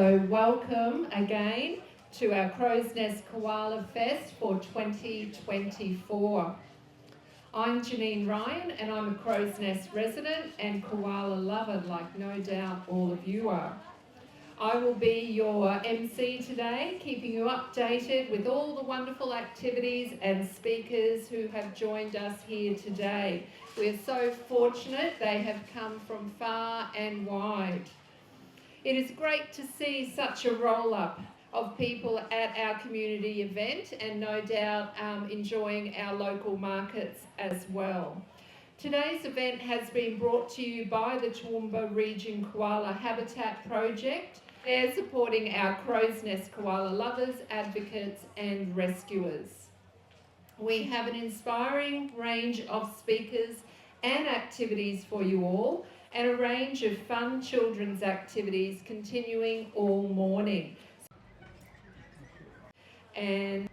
So welcome again to our Crow's Nest Koala Fest for 2024. I'm Janine Ryan and I'm a Crow's Nest resident and koala lover like no doubt all of you are. I will be your MC today, keeping you updated with all the wonderful activities and speakers who have joined us here today. We're so fortunate they have come from far and wide. It is great to see such a roll-up of people at our community event and no doubt enjoying our local markets as well. Today's event has been brought to you by the Toowoomba Region Koala Habitat Project. They're supporting our Crow's Nest koala lovers, advocates and rescuers. We have an inspiring range of speakers and activities for you all, and a range of fun children's activities continuing all morning. And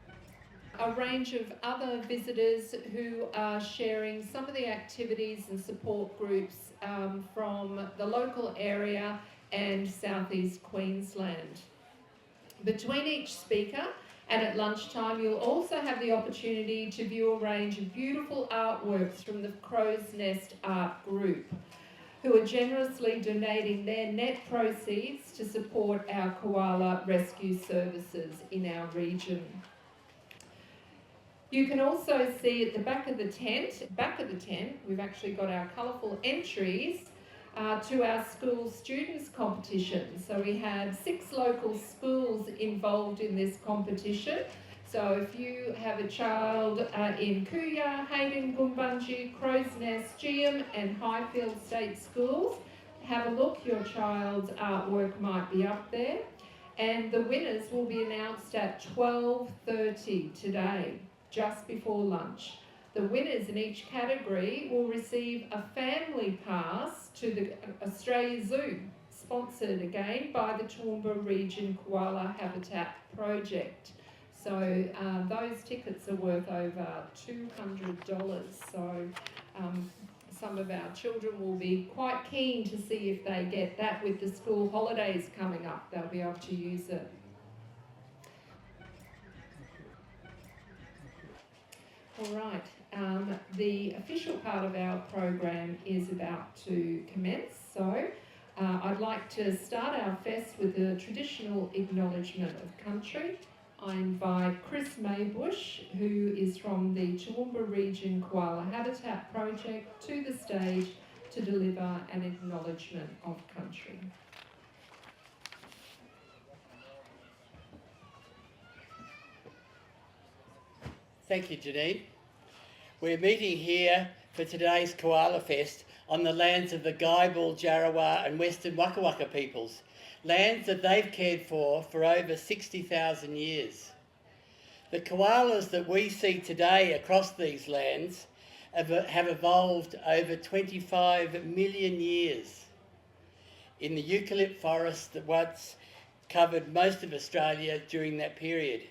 a range of other visitors who are sharing some of the activities and support groups from the local area and southeast Queensland. Between each speaker and at lunchtime, you'll also have the opportunity to view a range of beautiful artworks from the Crow's Nest Art Group, who are generously donating their net proceeds to support our koala rescue services in our region. You can also see at the back of the tent, we've actually got our colourful entries to our school students competition. So we had 6 local schools involved in this competition. So if you have a child in Kuya, Hayden, Goombungie, Crow's Nest, Geum and Highfield State Schools, have a look, your child's artwork might be up there. And the winners will be announced at 12:30 today, just before lunch. The winners in each category will receive a family pass to the Australia Zoo, sponsored again by the Toowoomba Region Koala Habitat Project. So those tickets are worth over $200. So some of our children will be quite keen to see if they get that with the school holidays coming up. They'll be able to use it. All right, the official part of our program is about to commence. So I'd like to start our fest with a traditional acknowledgement of country. I invite Chris Meibusch, who is from the Toowoomba Region Koala Habitat Project, to the stage to deliver an acknowledgement of country. Thank you, Janine. We're meeting here for today's Koala Fest on the lands of the Guyabul, Jarrawa and Western Waka Waka peoples, lands that they've cared for over 60,000 years. The koalas that we see today across these lands have evolved over 25 million years in the eucalypt forest that once covered most of Australia during that period.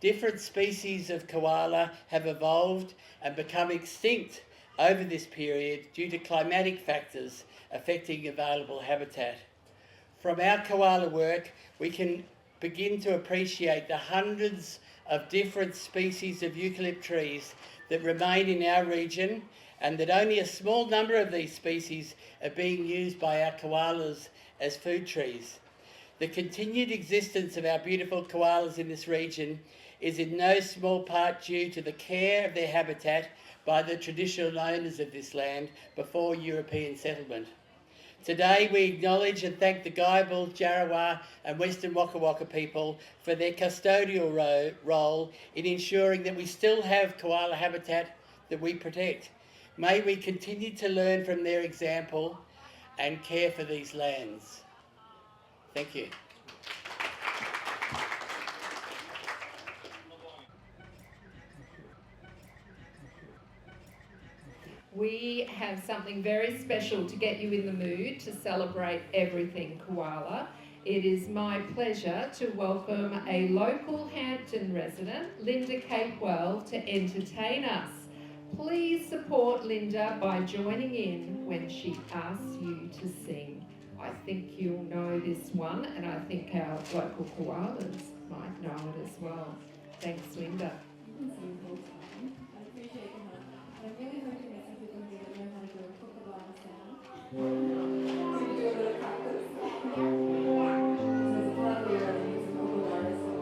Different species of koala have evolved and become extinct over this period due to climatic factors affecting available habitat. From our koala work, we can begin to appreciate the hundreds of different species of eucalypt trees that remain in our region, and that only a small number of these species are being used by our koalas as food trees. The continued existence of our beautiful koalas in this region is in no small part due to the care of their habitat by the traditional owners of this land before European settlement. Today we acknowledge and thank the Guyabul, Jarrawa and Western Waka Waka people for their custodial role in ensuring that we still have koala habitat that we protect. May we continue to learn from their example and care for these lands. Thank you. We have something very special to get you in the mood to celebrate everything koala. It is my pleasure to welcome a local Hansen resident, Linda Capewell, to entertain us. Please support Linda by joining in when she asks you to sing. I think you'll know this one, and I think our local koalas might know it as well. Thanks, Linda. I appreciate your help. I'm really hoping that some people here know how to do a kookaburra sound. So you do a little practice. So it's partly a kookaburra sound.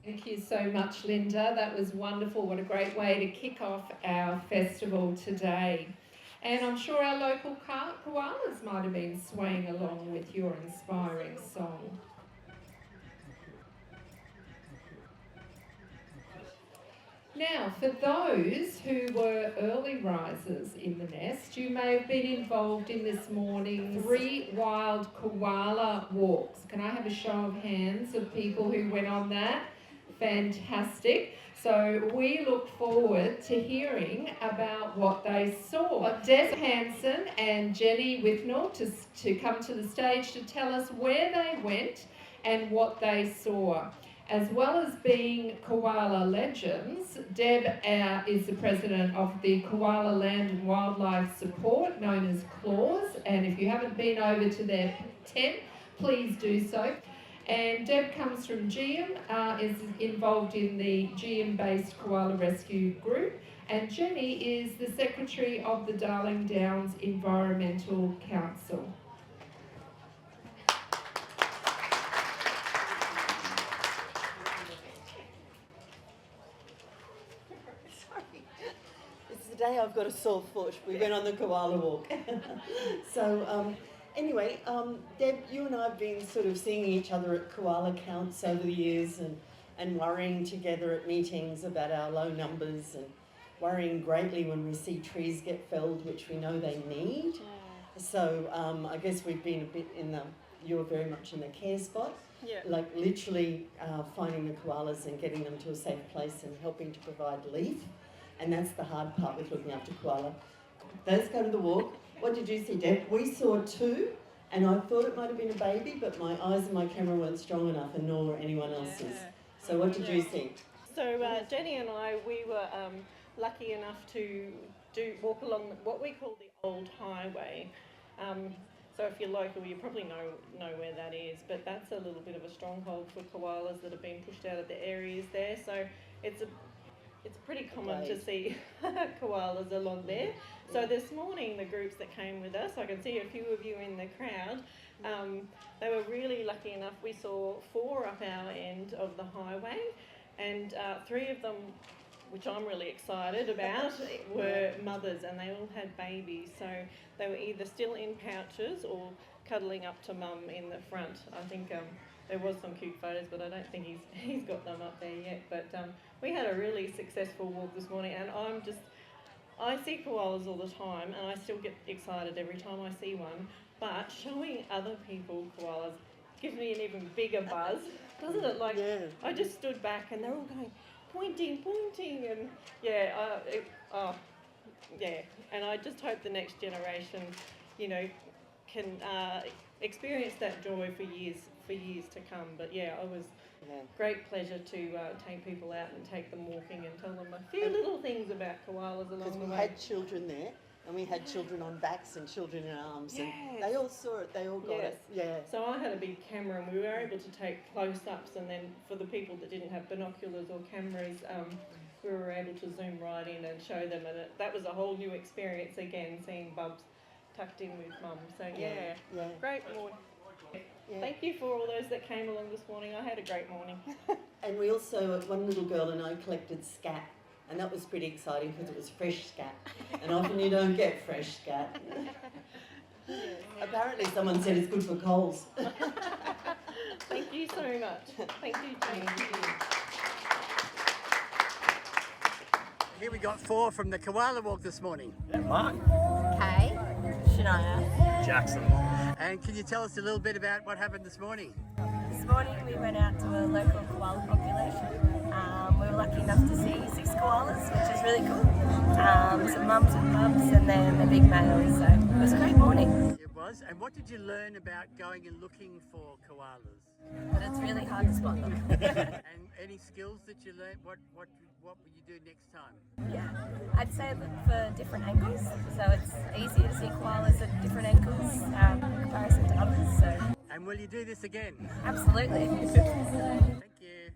Thank you so much, Linda. That was wonderful. What a great way to kick off our festival today. And I'm sure our local koalas might have been swaying along with your inspiring song. Now, for those who were early risers in the nest, you may have been involved in this morning's 3 wild koala walks. Can I have a show of hands of people who went on that? Fantastic. So we look forward to hearing about what they saw. Des Hansen and Jenny Withnall to come to the stage to tell us where they went and what they saw. As well as being koala legends, Deb is the president of the Koala Land and Wildlife Support, known as CLAWS, and if you haven't been over to their tent, please do so. And Deb comes from GM, is involved in the GM-based koala rescue group, and Jenny is the secretary of the Darling Downs Environmental Council. Today I've got a sore foot. We went on the koala walk. So anyway, Deb, you and I have been sort of seeing each other at koala counts over the years and worrying together at meetings about our low numbers and worrying greatly when we see trees get felled, which we know they need. So I guess we've been a bit you're very much in the care spot. Yeah. Like literally finding the koalas and getting them to a safe place and helping to provide leaf. And that's the hard part with looking after koala. Those go to the walk. What did you see, Deb? We saw 2, and I thought it might have been a baby, but my eyes and my camera weren't strong enough, and nor were anyone else's. So what did you see? So Jenny and I, we were lucky enough to walk along what we call the old highway. So if you're local, you probably know where that is, but that's a little bit of a stronghold for koalas that have been pushed out of the areas there. So it's pretty common to see koalas along there. So this morning, the groups that came with us, I can see a few of you in the crowd, they were really lucky enough. We saw 4 up our end of the highway, and 3 of them, which I'm really excited about, were mothers, and they all had babies. So they were either still in pouches or cuddling up to mum in the front. I think there was some cute photos, but I don't think he's got them up there yet. But we had a really successful walk this morning, and I see koalas all the time, and I still get excited every time I see one. But showing other people koalas gives me an even bigger buzz, doesn't it? Like, I just stood back, and they're all going pointing, and Oh, yeah. And I just hope the next generation, you know, can experience that joy for years to come. But yeah, it was great pleasure to take people out and take them walking and tell them a few little things about koalas along Because the we way. had children there, and we had children on backs and children in arms, and they all saw it, they all got it. Yeah. So I had a big camera and we were able to take close-ups, and then for the people that didn't have binoculars or cameras, we were able to zoom right in and show them, and that was a whole new experience again, seeing Bubs tucked in with Mum. So yeah. Great morning. Yeah. Thank you for all those that came along this morning. I had a great morning. And we also, one little girl and I collected scat, and that was pretty exciting because it was fresh scat, and often you don't get fresh scat. Apparently someone said it's good for colds. Thank you so much. Thank you, Jane. Here we got 4 from the Koala Walk this morning. Mark. Kay. Shania. Jackson. And can you tell us a little bit about what happened this morning? This morning we went out to a local koala population. We were lucky enough to see 6 koalas, which is really cool. Some mums and bubs and then the big males, so it was a great morning. It was. And what did you learn about going and looking for koalas? But it's really hard to spot them. And any skills that you learned? What will you do next time? Yeah, I'd say look for different angles, so it's easier to see koalas at different angles in comparison to others. So. And will you do this again? Absolutely. Thank you.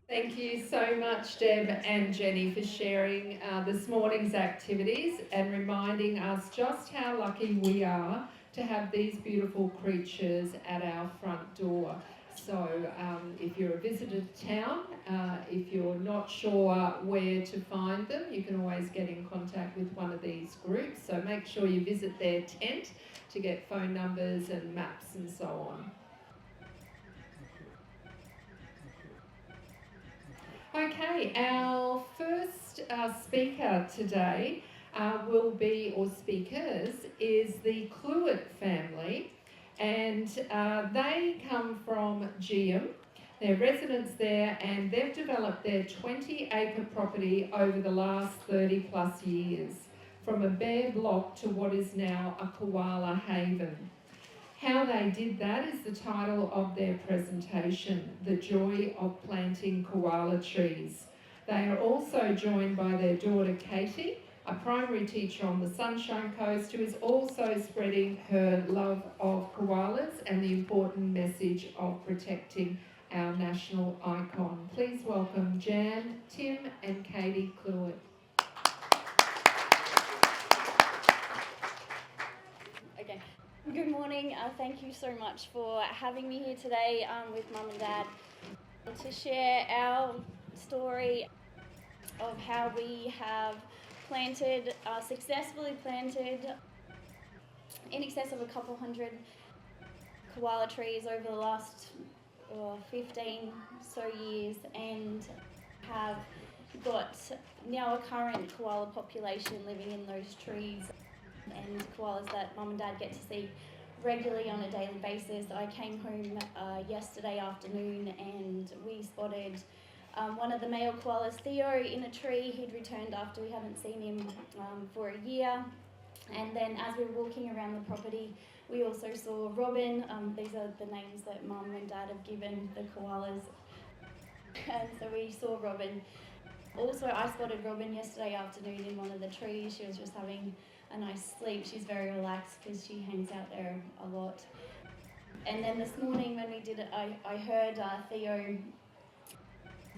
Thank you so much, Deb and Jenny, for sharing this morning's activities and reminding us just how lucky we are to have these beautiful creatures at our front door. So if you're a visitor to town, if you're not sure where to find them, you can always get in contact with one of these groups. So make sure you visit their tent to get phone numbers and maps and so on. Okay, our first speaker today will be, or speakers, is the Clewett family, and they come from Geum. They're residents there, and they've developed their 20-acre property over the last 30 plus years, from a bare block to what is now a koala haven. How they did that is the title of their presentation, The Joy of Planting Koala Trees. They are also joined by their daughter Katie, a primary teacher on the Sunshine Coast, who is also spreading her love of koalas and the important message of protecting our national icon. Please welcome Jan, Tim and Katie Clewett. Okay. Good morning. Thank you so much for having me here today with Mum and Dad to share our story of how we have successfully planted in excess of a couple hundred koala trees over the last 15 so years, and have got now a current koala population living in those trees, and koalas that Mum and Dad get to see regularly on a daily basis. I came home yesterday afternoon and we spotted one of the male koalas, Theo, in a tree. He'd returned after we hadn't seen him for a year. And then as we were walking around the property, we also saw Robin. These are the names that Mum and Dad have given the koalas. And so we saw Robin. Also, I spotted Robin yesterday afternoon in one of the trees. She was just having a nice sleep. She's very relaxed because she hangs out there a lot. And then this morning when we did it, I heard Theo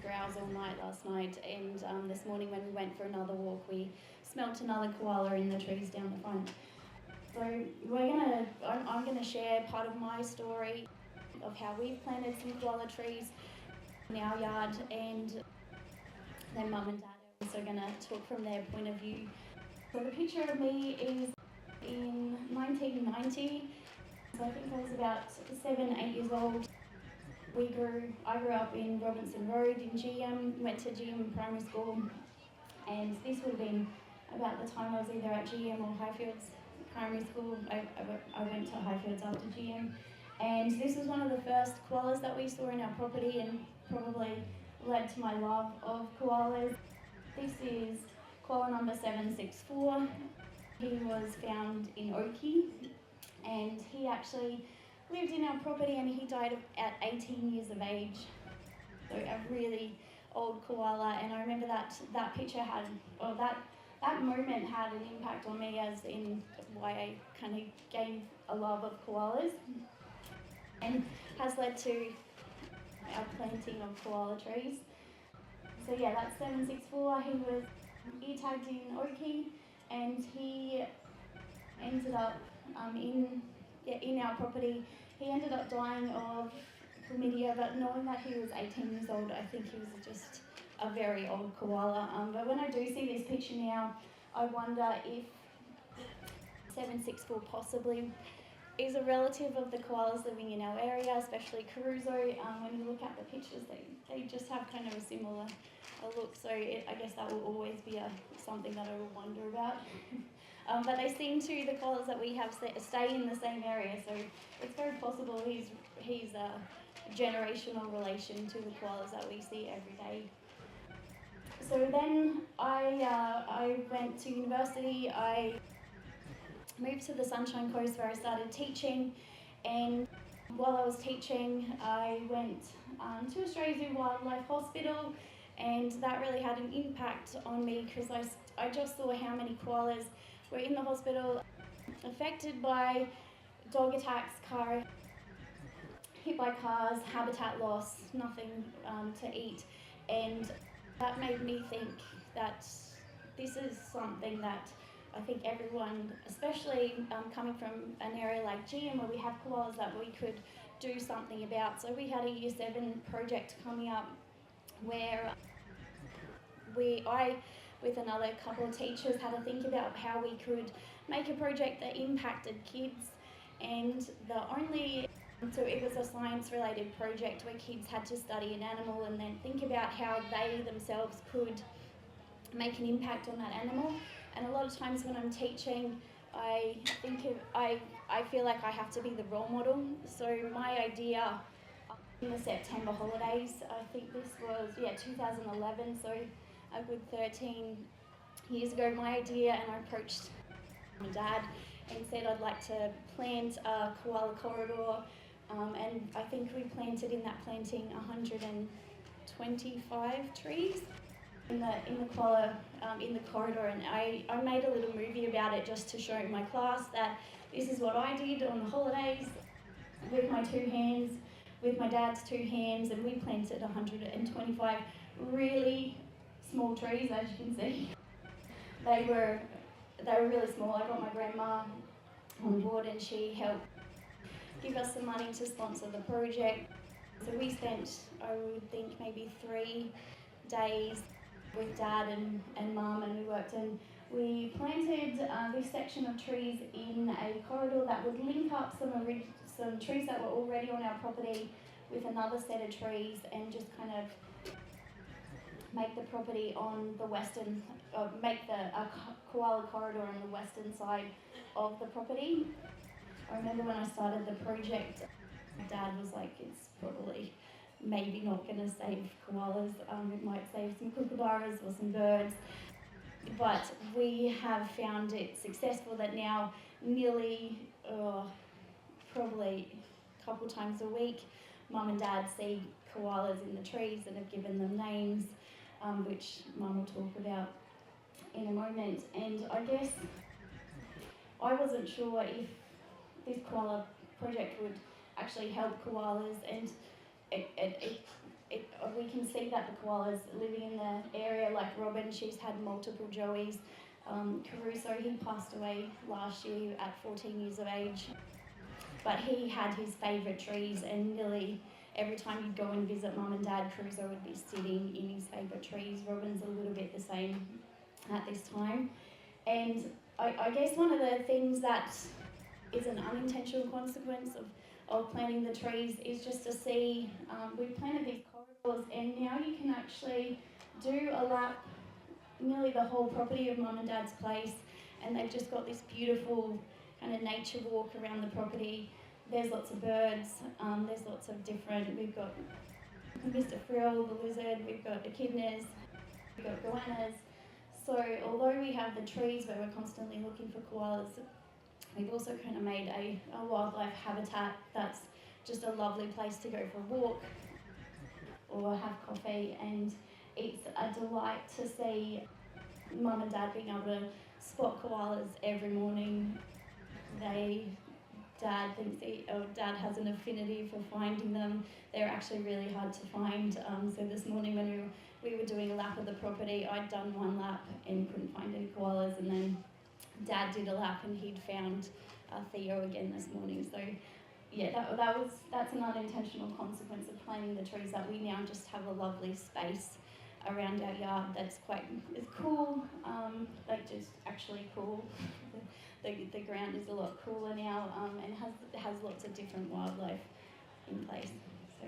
growls all night last night, and this morning when we went for another walk, we smelt another koala in the trees down the front. So I'm gonna share part of my story of how we've planted some koala trees in our yard, and then Mum and Dad are also gonna talk from their point of view. So the picture of me is in 1990, so I think I was about 7-8 years old. I grew up in Robinson Road in Geum, went to Geum Primary School, and this would have been about the time I was either at Geum or Highfields Primary School. I went to Highfields after Geum, and this was one of the first koalas that we saw in our property, and probably led to my love of koalas. This is koala number 764. He was found in Oakey, and he actually lived in our property, and he died at 18 years of age. So a really old koala, and I remember that picture had, or that moment had an impact on me, as in why I kind of gained a love of koalas, and has led to our planting of koala trees. So yeah, that's 764. He was ear-tagged in Oakey, and he ended up in our property. He ended up dying of chlamydia, but knowing that he was 18 years old, I think he was just a very old koala. But when I do see this picture now, I wonder if 764 possibly is a relative of the koalas living in our area, especially Caruso. When you look at the pictures, they just have kind of a similar look, so I guess that will always be something that I will wonder about. But they seem to, the koalas that we have stay in the same area, so it's very possible he's a generational relation to the koalas that we see every day. So then I went to university. I moved to the Sunshine Coast where I started teaching, and while I was teaching I went to Australia Zoo Wildlife Hospital, and that really had an impact on me because I just saw how many koalas were in the hospital affected by dog attacks, hit by cars, habitat loss, nothing to eat, and that made me think that this is something that I think everyone, especially coming from an area like GM where we have koalas, that we could do something about. So we had a Year 7 project coming up where I, with another couple of teachers, had to think about how we could make a project that impacted kids, and so it was a science-related project where kids had to study an animal and then think about how they themselves could make an impact on that animal. And a lot of times when I'm teaching, I feel like I have to be the role model. So my idea in the September holidays, I think this was 2011, so a good 13 years ago, my idea, and I approached my dad and said I'd like to plant a koala corridor, and I think we planted in that planting 125 trees in the koala in the corridor, and I made a little movie about it just to show my class that this is what I did on the holidays with my 2 hands, with my dad's 2 hands, and we planted 125 really small trees, as you can see. They were really small. I got my grandma on board, and she helped give us some money to sponsor the project. So we spent, I would think, maybe 3 days with Dad and Mum, and we worked, and we planted this section of trees in a corridor that would link up some trees that were already on our property with another set of trees, and just kind of make the property on the western, make a koala corridor on the western side of the property. I remember when I started the project, my dad was like, it's probably maybe not going to save koalas, it might save some kookaburras or some birds, but we have found it successful that now nearly, probably a couple times a week, Mum and Dad see koalas in the trees and have given them names, which Mum will talk about in a moment. And I guess I wasn't sure if this koala project would actually help koalas, and we can see that the koalas living in the area, like Robin, she's had multiple joeys. Caruso, he passed away last year at 14 years of age, but he had his favourite trees, and nearly every time you'd go and visit Mum and Dad, Caruso would be sitting in his favourite trees. Robin's a little bit the same at this time. And I guess one of the things that is an unintentional consequence of planting the trees is just to see, we planted these corridors, and now you can actually do a lap nearly the whole property of Mum and Dad's place, and they've just got this beautiful kind of nature walk around the property. There's lots of birds, there's lots of different, we've got Mr. Frill, the lizard, we've got echidnas, we've got goannas. So So although we have the trees where we're constantly looking for koalas, we've also kind of made a wildlife habitat that's just a lovely place to go for a walk or have coffee, and it's a delight to see Mum and Dad being able to spot koalas every morning. Dad has an affinity for finding them. They're actually really hard to find. So this morning when we were doing a lap of the property, I'd done one lap and couldn't find any koalas, and then Dad did a lap and he'd found Theo again this morning. So yeah, that's an unintentional consequence of planting the trees, that we now just have a lovely space around our yard that's it's cool, like just actually cool. The ground is a lot cooler now, and has lots of different wildlife in place. So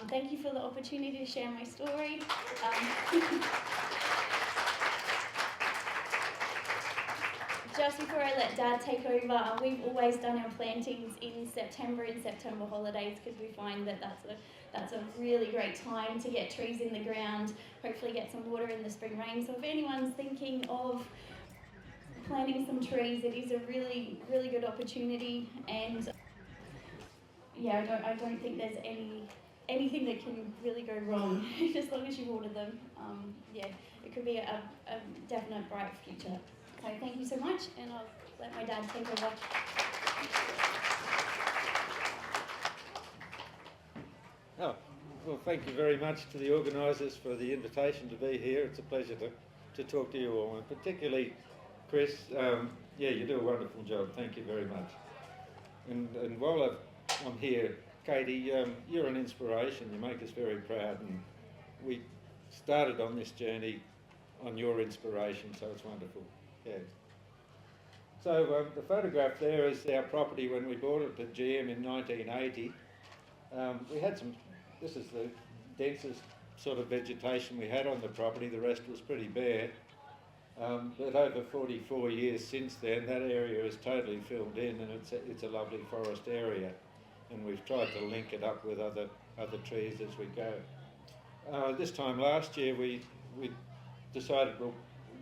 thank you for the opportunity to share my story. Just before I let Dad take over, we've always done our plantings in September holidays, because we find that that's a really great time to get trees in the ground, hopefully get some water in the spring rain. So if anyone's thinking of planting some trees, it is a really, really good opportunity, and yeah, I don't think there's anything that can really go wrong as long as you water them. Yeah, it could be a definite bright future. So thank you so much, and I'll let my dad take over. Oh, well, thank you very much to the organisers for the invitation to be here. It's a pleasure to talk to you all, and particularly Chris. Yeah, you do a wonderful job. Thank you very much. And while I'm here, Katie, you're an inspiration. You make us very proud, and we started on this journey on your inspiration, so it's wonderful. Yeah. So the photograph there is our property when we bought it at GM in 1980. We had this is the densest sort of vegetation we had on the property. The rest was pretty bare. But over 44 years since then, that area is totally filled in, and it's a lovely forest area. And we've tried to link it up with other trees as we go. This time last year, we decided we'll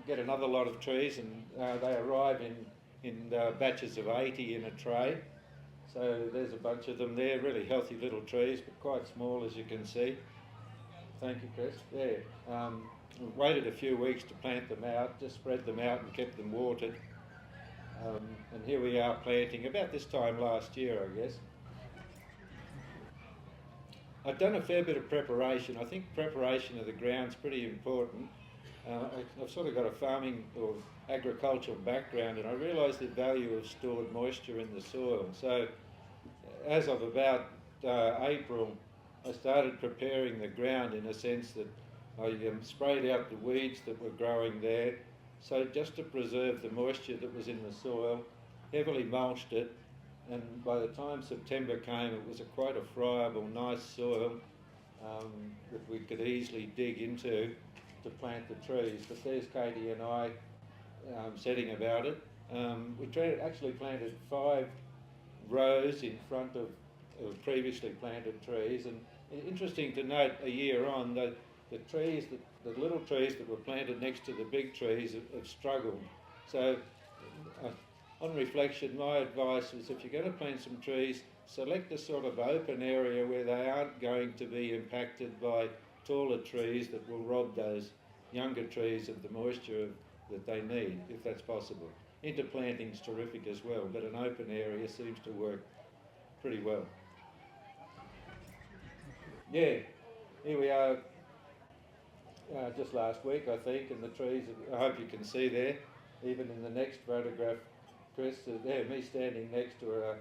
get another lot of trees, and they arrive in batches of 80 in a tray. So there's a bunch of them there, really healthy little trees, but quite small, as you can see. Thank you, Chris. There. We waited a few weeks to plant them out, just spread them out and kept them watered. And here we are planting about this time last year, I guess. I've done a fair bit of preparation. I think preparation of the ground's pretty important. I've sort of got a farming or agricultural background, and I realise the value of stored moisture in the soil. So as of about April, I started preparing the ground in a sense that I sprayed out the weeds that were growing there. So just to preserve the moisture that was in the soil, heavily mulched it, and by the time September came, it was quite a friable, nice soil that we could easily dig into to plant the trees. But there's Katie and I setting about it. We actually planted 5 rows in front of previously planted trees, and interesting to note, a year on, the little trees that were planted next to the big trees have struggled. So on reflection, my advice is, if you're going to plant some trees, select a sort of open area where they aren't going to be impacted by taller trees that will rob those younger trees of the moisture that they need, if that's possible. Interplanting's terrific as well, but an open area seems to work pretty well. Yeah, here we are just last week, I think, and the trees, I hope you can see there, even in the next photograph, Chris, there, me standing next to a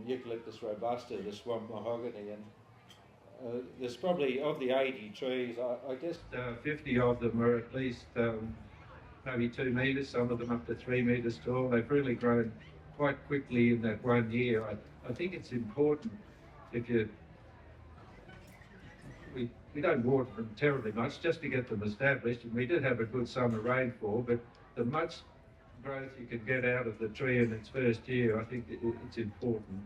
Eucalyptus robusta, the swamp mahogany, and there's probably, of the 80 trees, I guess 50 of them are at least maybe 2 metres, some of them up to 3 metres tall. They've really grown quite quickly in that 1 year. I think it's important, if we don't water them terribly much just to get them established, and we did have a good summer rainfall, but the much growth you can get out of the tree in its first year, I think it's important.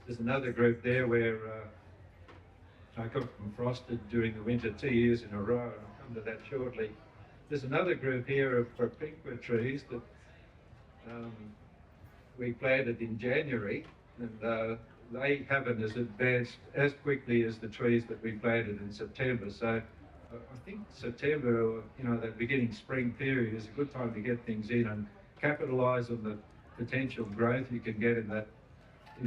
There's another group there where got them frosted during the winter 2 years in a row, and I'll come to that shortly. There's another group here of propinqua trees that we planted in January, and they haven't as advanced as quickly as the trees that we planted in September. So I think September, or that beginning spring period, is a good time to get things in and capitalise on the potential growth you can get in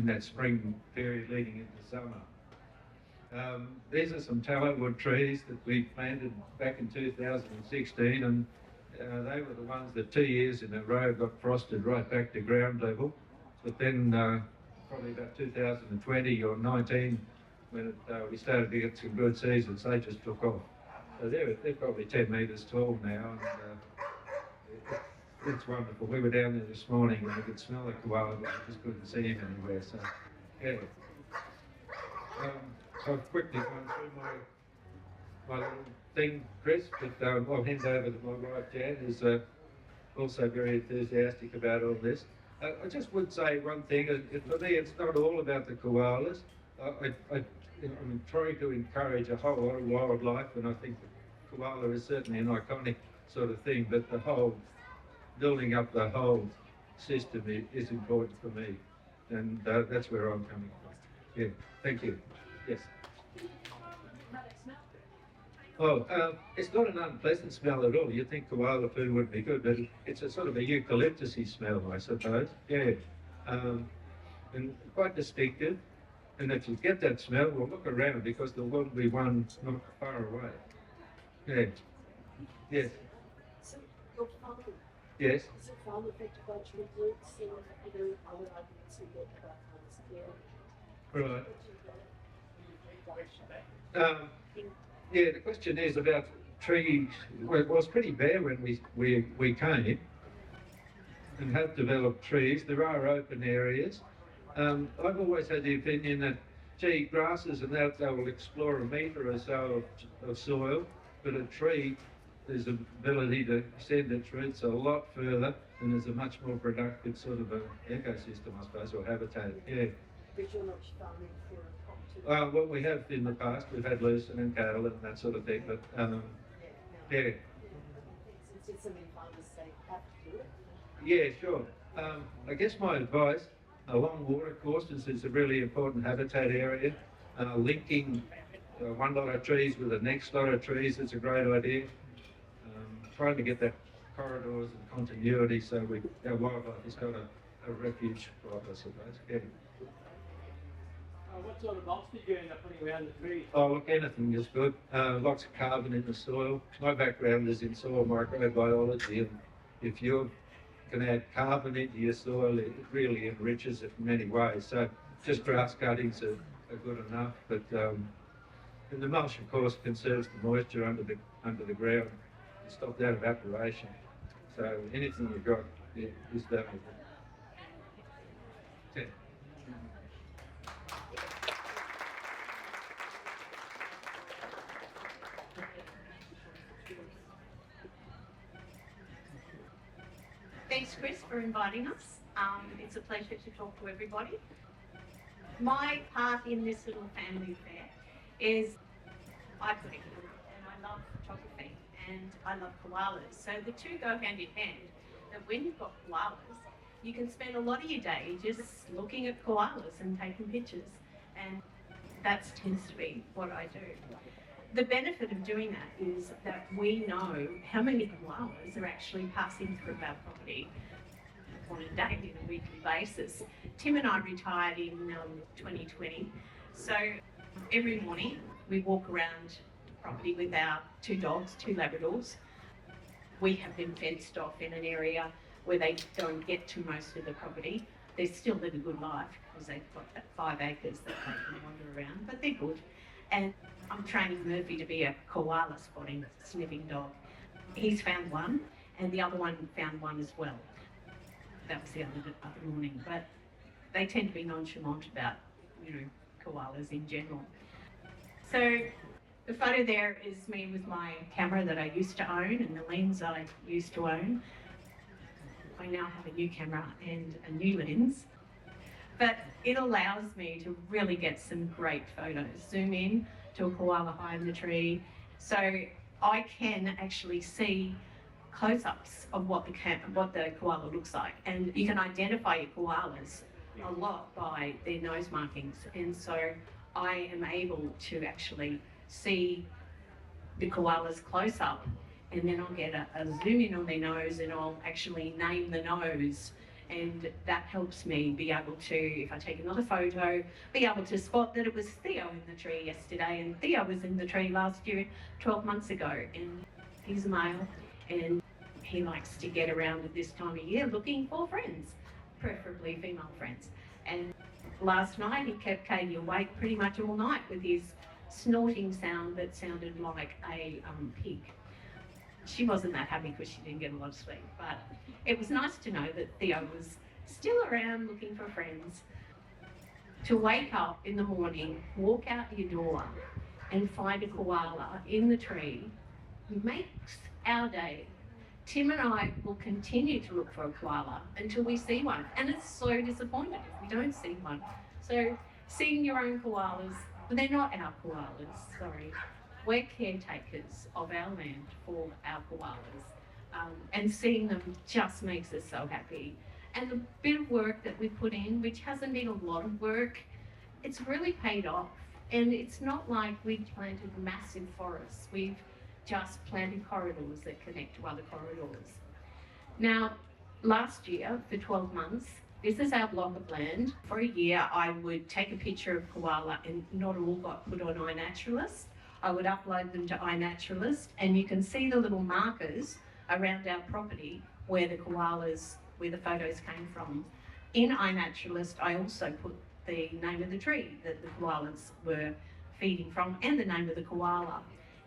that spring period leading into summer. These are some tallowood trees that we planted back in 2016, and they were the ones that 2 years in a row got frosted right back to ground level. But then probably about 2020 or 19, when we started to get some good seasons, they just took off. So they're probably 10 metres tall now, and it's wonderful. We were down there this morning and we could smell the koala, but we just couldn't see him anywhere. So, yeah. I've quickly gone through my little thing, Chris, but I'll hand over to my wife, Jan, who's also very enthusiastic about all this. I just would say one thing. For me, it's not all about the koalas. I'm trying to encourage a whole lot of wildlife, and I think the koala is certainly an iconic sort of thing, but the whole, building up the whole system is important for me, and that's where I'm coming from. Yeah, thank you. Yes. Oh, it's not an unpleasant smell at all. You'd think koala food would be good, but it's a sort of a eucalyptusy smell, I suppose. Yeah, and quite distinctive. And if you get that smell, well, look around, because there will be one not far away. Yeah. Yes. So your farm, yes. Is your farm affected by tree roots and other arguments you get about farms? Right. Yeah, the question is about trees. Well, it was pretty bare when we came and have developed trees. There are open areas. I've always had the opinion that, gee, grasses and that, they will explore a metre or so of soil, but a tree, there's an ability to extend its roots a lot further, and there's a much more productive sort of an ecosystem, I suppose, or habitat. Yeah. But you're not farming for a crop too? Well, we have in the past. We've had lucerne and cattle and that sort of thing, but yeah. Since so many farmers say have to do it. Yeah, sure. I guess my advice along water courses is a really important habitat area. Linking one lot of trees with the next lot of trees is a great idea. Trying to get that corridors and continuity so our wildlife has got a refuge for us, I suppose. Yeah. What sort of mulch did you end up putting around the trees? Oh, look, anything is good. Lots of carbon in the soil. My background is in soil microbiology, and if you can add carbon into your soil, it really enriches it in many ways. So just grass cuttings are good enough, but and the mulch, of course, conserves the moisture under the ground and stop that evaporation. So anything you've got is valuable. Yeah. Thanks, Chris, for inviting us. It's a pleasure to talk to everybody. My part in this little family affair is I play camera, and I love photography, and I love koalas. So the two go hand in hand. And when you've got koalas, you can spend a lot of your day just looking at koalas and taking pictures, and that tends to be what I do. The benefit of doing that is that we know how many koalas are actually passing through our property on a daily and a weekly basis. Tim and I retired in 2020, so every morning we walk around the property with our two dogs, two Labradors. We have them fenced off in an area where they don't get to most of the property. They still live a good life because they've got that 5 acres that they can wander around, but they're good. And I'm training Murphy to be a koala spotting, sniffing dog. He's found one, and the other one found one as well. That was the other morning, but they tend to be nonchalant about, koalas in general. So the photo there is me with my camera that I used to own and the lens I used to own. I now have a new camera and a new lens. but it allows me to really get some great photos. Zoom in to a koala high in the tree, so I can actually see close-ups of what the koala looks like, and you can identify your koalas a lot by their nose markings, and so I am able to actually see the koalas close up, and then I'll get a zoom in on their nose and I'll actually name the nose, and that helps me be able to, if I take another photo, be able to spot that it was Theo in the tree yesterday, and Theo was in the tree last year 12 months ago, and he's a male and he likes to get around at this time of year looking for friends, preferably female friends. And last night he kept Katie awake pretty much all night with his snorting sound that sounded like a pig. She wasn't that happy because she didn't get a lot of sleep, but it was nice to know that Theo was still around looking for friends. To wake up in the morning, walk out your door and find a koala in the tree makes our day. Tim and I will continue to look for a koala until we see one, and it's so disappointing if we don't see one. So seeing your own koalas, but they're not our koalas, sorry. We're caretakers of our land for our koalas, and seeing them just makes us so happy. And the bit of work that we put in, which hasn't been a lot of work, it's really paid off. And it's not like we've planted massive forests. We've just planted corridors that connect to other corridors. Now, last year, for 12 months, this is our block of land. For a year, I would take a picture of koala, and not all got put on iNaturalist. I would upload them to iNaturalist, and you can see the little markers around our property where the koalas, where the photos came from. In iNaturalist, I also put the name of the tree that the koalas were feeding from and the name of the koala.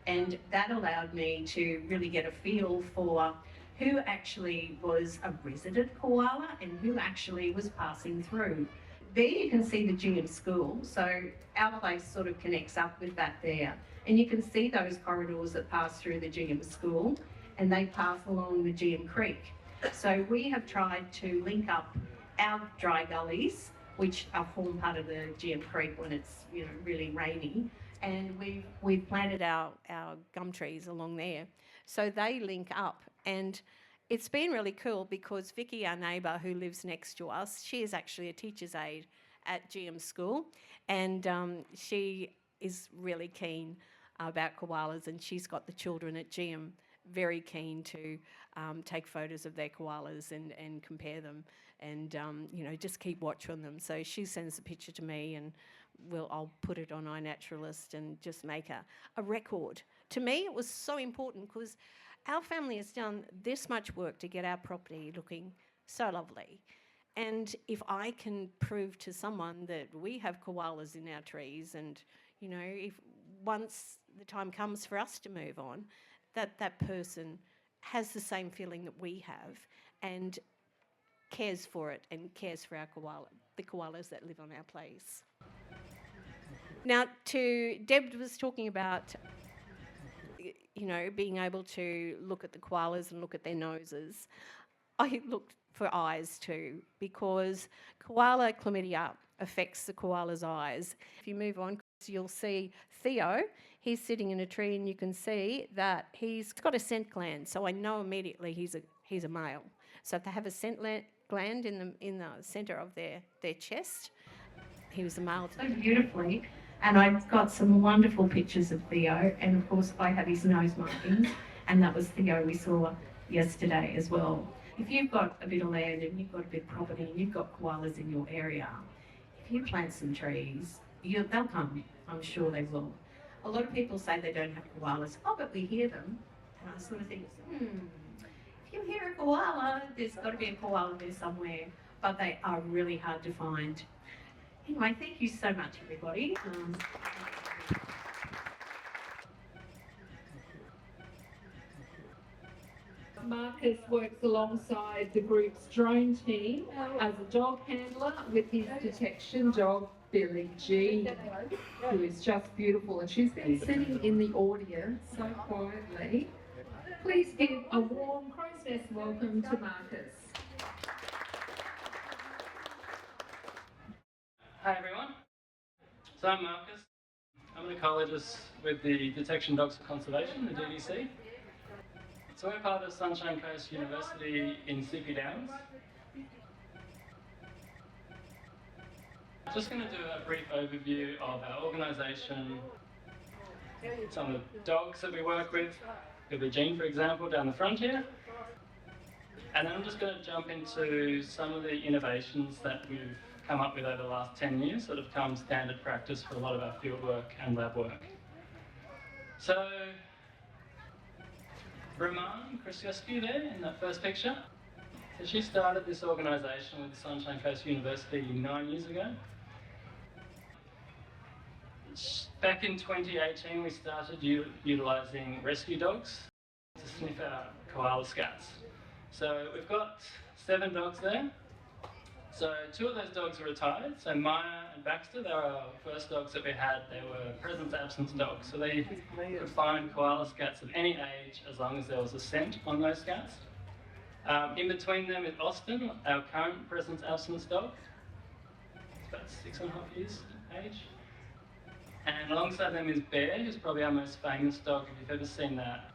And that allowed me to really get a feel for who actually was a resident koala and who actually was passing through. There you can see the GM school, so our place sort of connects up with that there. And you can see those corridors that pass through the GM school, and they pass along the GM Creek. So we have tried to link up our dry gullies, which are form part of the GM Creek when it's really rainy, and we've planted our gum trees along there, so they link up. And it's been really cool because Vicky, our neighbour who lives next to us, she is actually a teacher's aide at GM school, and she is really keen about koalas, and she's got the children at GM very keen to take photos of their koalas and compare them, and just keep watch on them. So she sends a picture to me, and I'll put it on iNaturalist and just make a record. To me, it was so important because our family has done this much work to get our property looking so lovely. And if I can prove to someone that we have koalas in our trees, and if once the time comes for us to move on, that person has the same feeling that we have and cares for it and cares for the koalas that live on our place. Now, Deb was talking about, being able to look at the koalas and look at their noses. I looked for eyes too, because koala chlamydia affects the koala's eyes. If you move on, you'll see Theo. He's sitting in a tree, and you can see that he's got a scent gland. So I know immediately he's a male. So if they have a scent gland in the centre of their chest, he was a male. So beautifully. And I've got some wonderful pictures of Theo, and of course I have his nose markings, and that was Theo we saw yesterday as well. If you've got a bit of land and you've got a bit of property and you've got koalas in your area, if you plant some trees, they'll come. I'm sure they will. A lot of people say they don't have koalas. Oh, but we hear them. And I sort of think, if you hear a koala, there's got to be a koala there somewhere. But they are really hard to find. Anyway, thank you so much, everybody. Marcus works alongside the group's drone team as a dog handler with his detection dog, Billy G, who is just beautiful. And she's been sitting in the audience so quietly. Please give a warm crow's nest welcome to Marcus. Hi everyone, so I'm Marcus. I'm an ecologist with the Detection Dogs for Conservation, the DDC. So we're part of Sunshine Coast University in Sleepy Downs. Just going to do a brief overview of our organisation, some of the dogs that we work with. We've got Jean, for example, down the front here. And then I'm just going to jump into some of the innovations that we've come up with over the last 10 years that have become standard practice for a lot of our field work and lab work. So, Roman Krzyzewski there in that first picture. So she started this organisation with Sunshine Coast University 9 years ago. Back in 2018 we started utilising rescue dogs to sniff out koala scats. So we've got 7 dogs there. So 2 of those dogs are retired. So Maya and Baxter, they were our first dogs that we had. They were presence-absence dogs. So they could find koala scats of any age as long as there was a scent on those scats. In between them is Austin, our current presence-absence dog. It's about 6.5 years age. And alongside them is Bear, who's probably our most famous dog. If you've ever seen that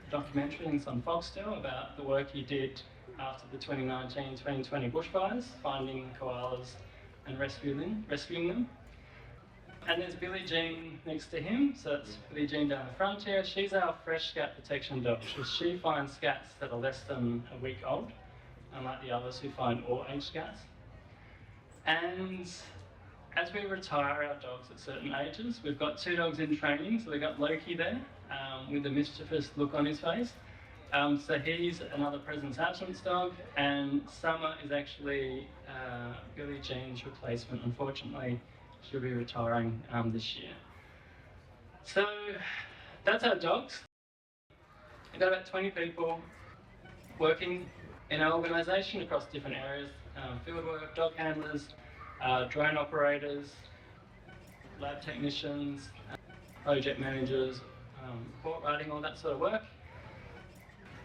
documentary, it's on Foxtel, about the work he did after the 2019-2020 bushfires, finding koalas and rescuing them. And there's Billie Jean next to him, so that's Billie Jean down the front here. She's our fresh scat detection dog. She finds scats that are less than a week old, unlike the others who find all age scats. And as we retire our dogs at certain ages, we've got 2 dogs in training. So we've got Loki there with a mischievous look on his face. So he's another presence-absence dog, and Summer is actually Billie Jean's replacement. Unfortunately, she'll be retiring this year. So that's our dogs. We've got about 20 people working in our organisation across different areas, fieldwork, dog handlers, drone operators, lab technicians, project managers, report writing, all that sort of work.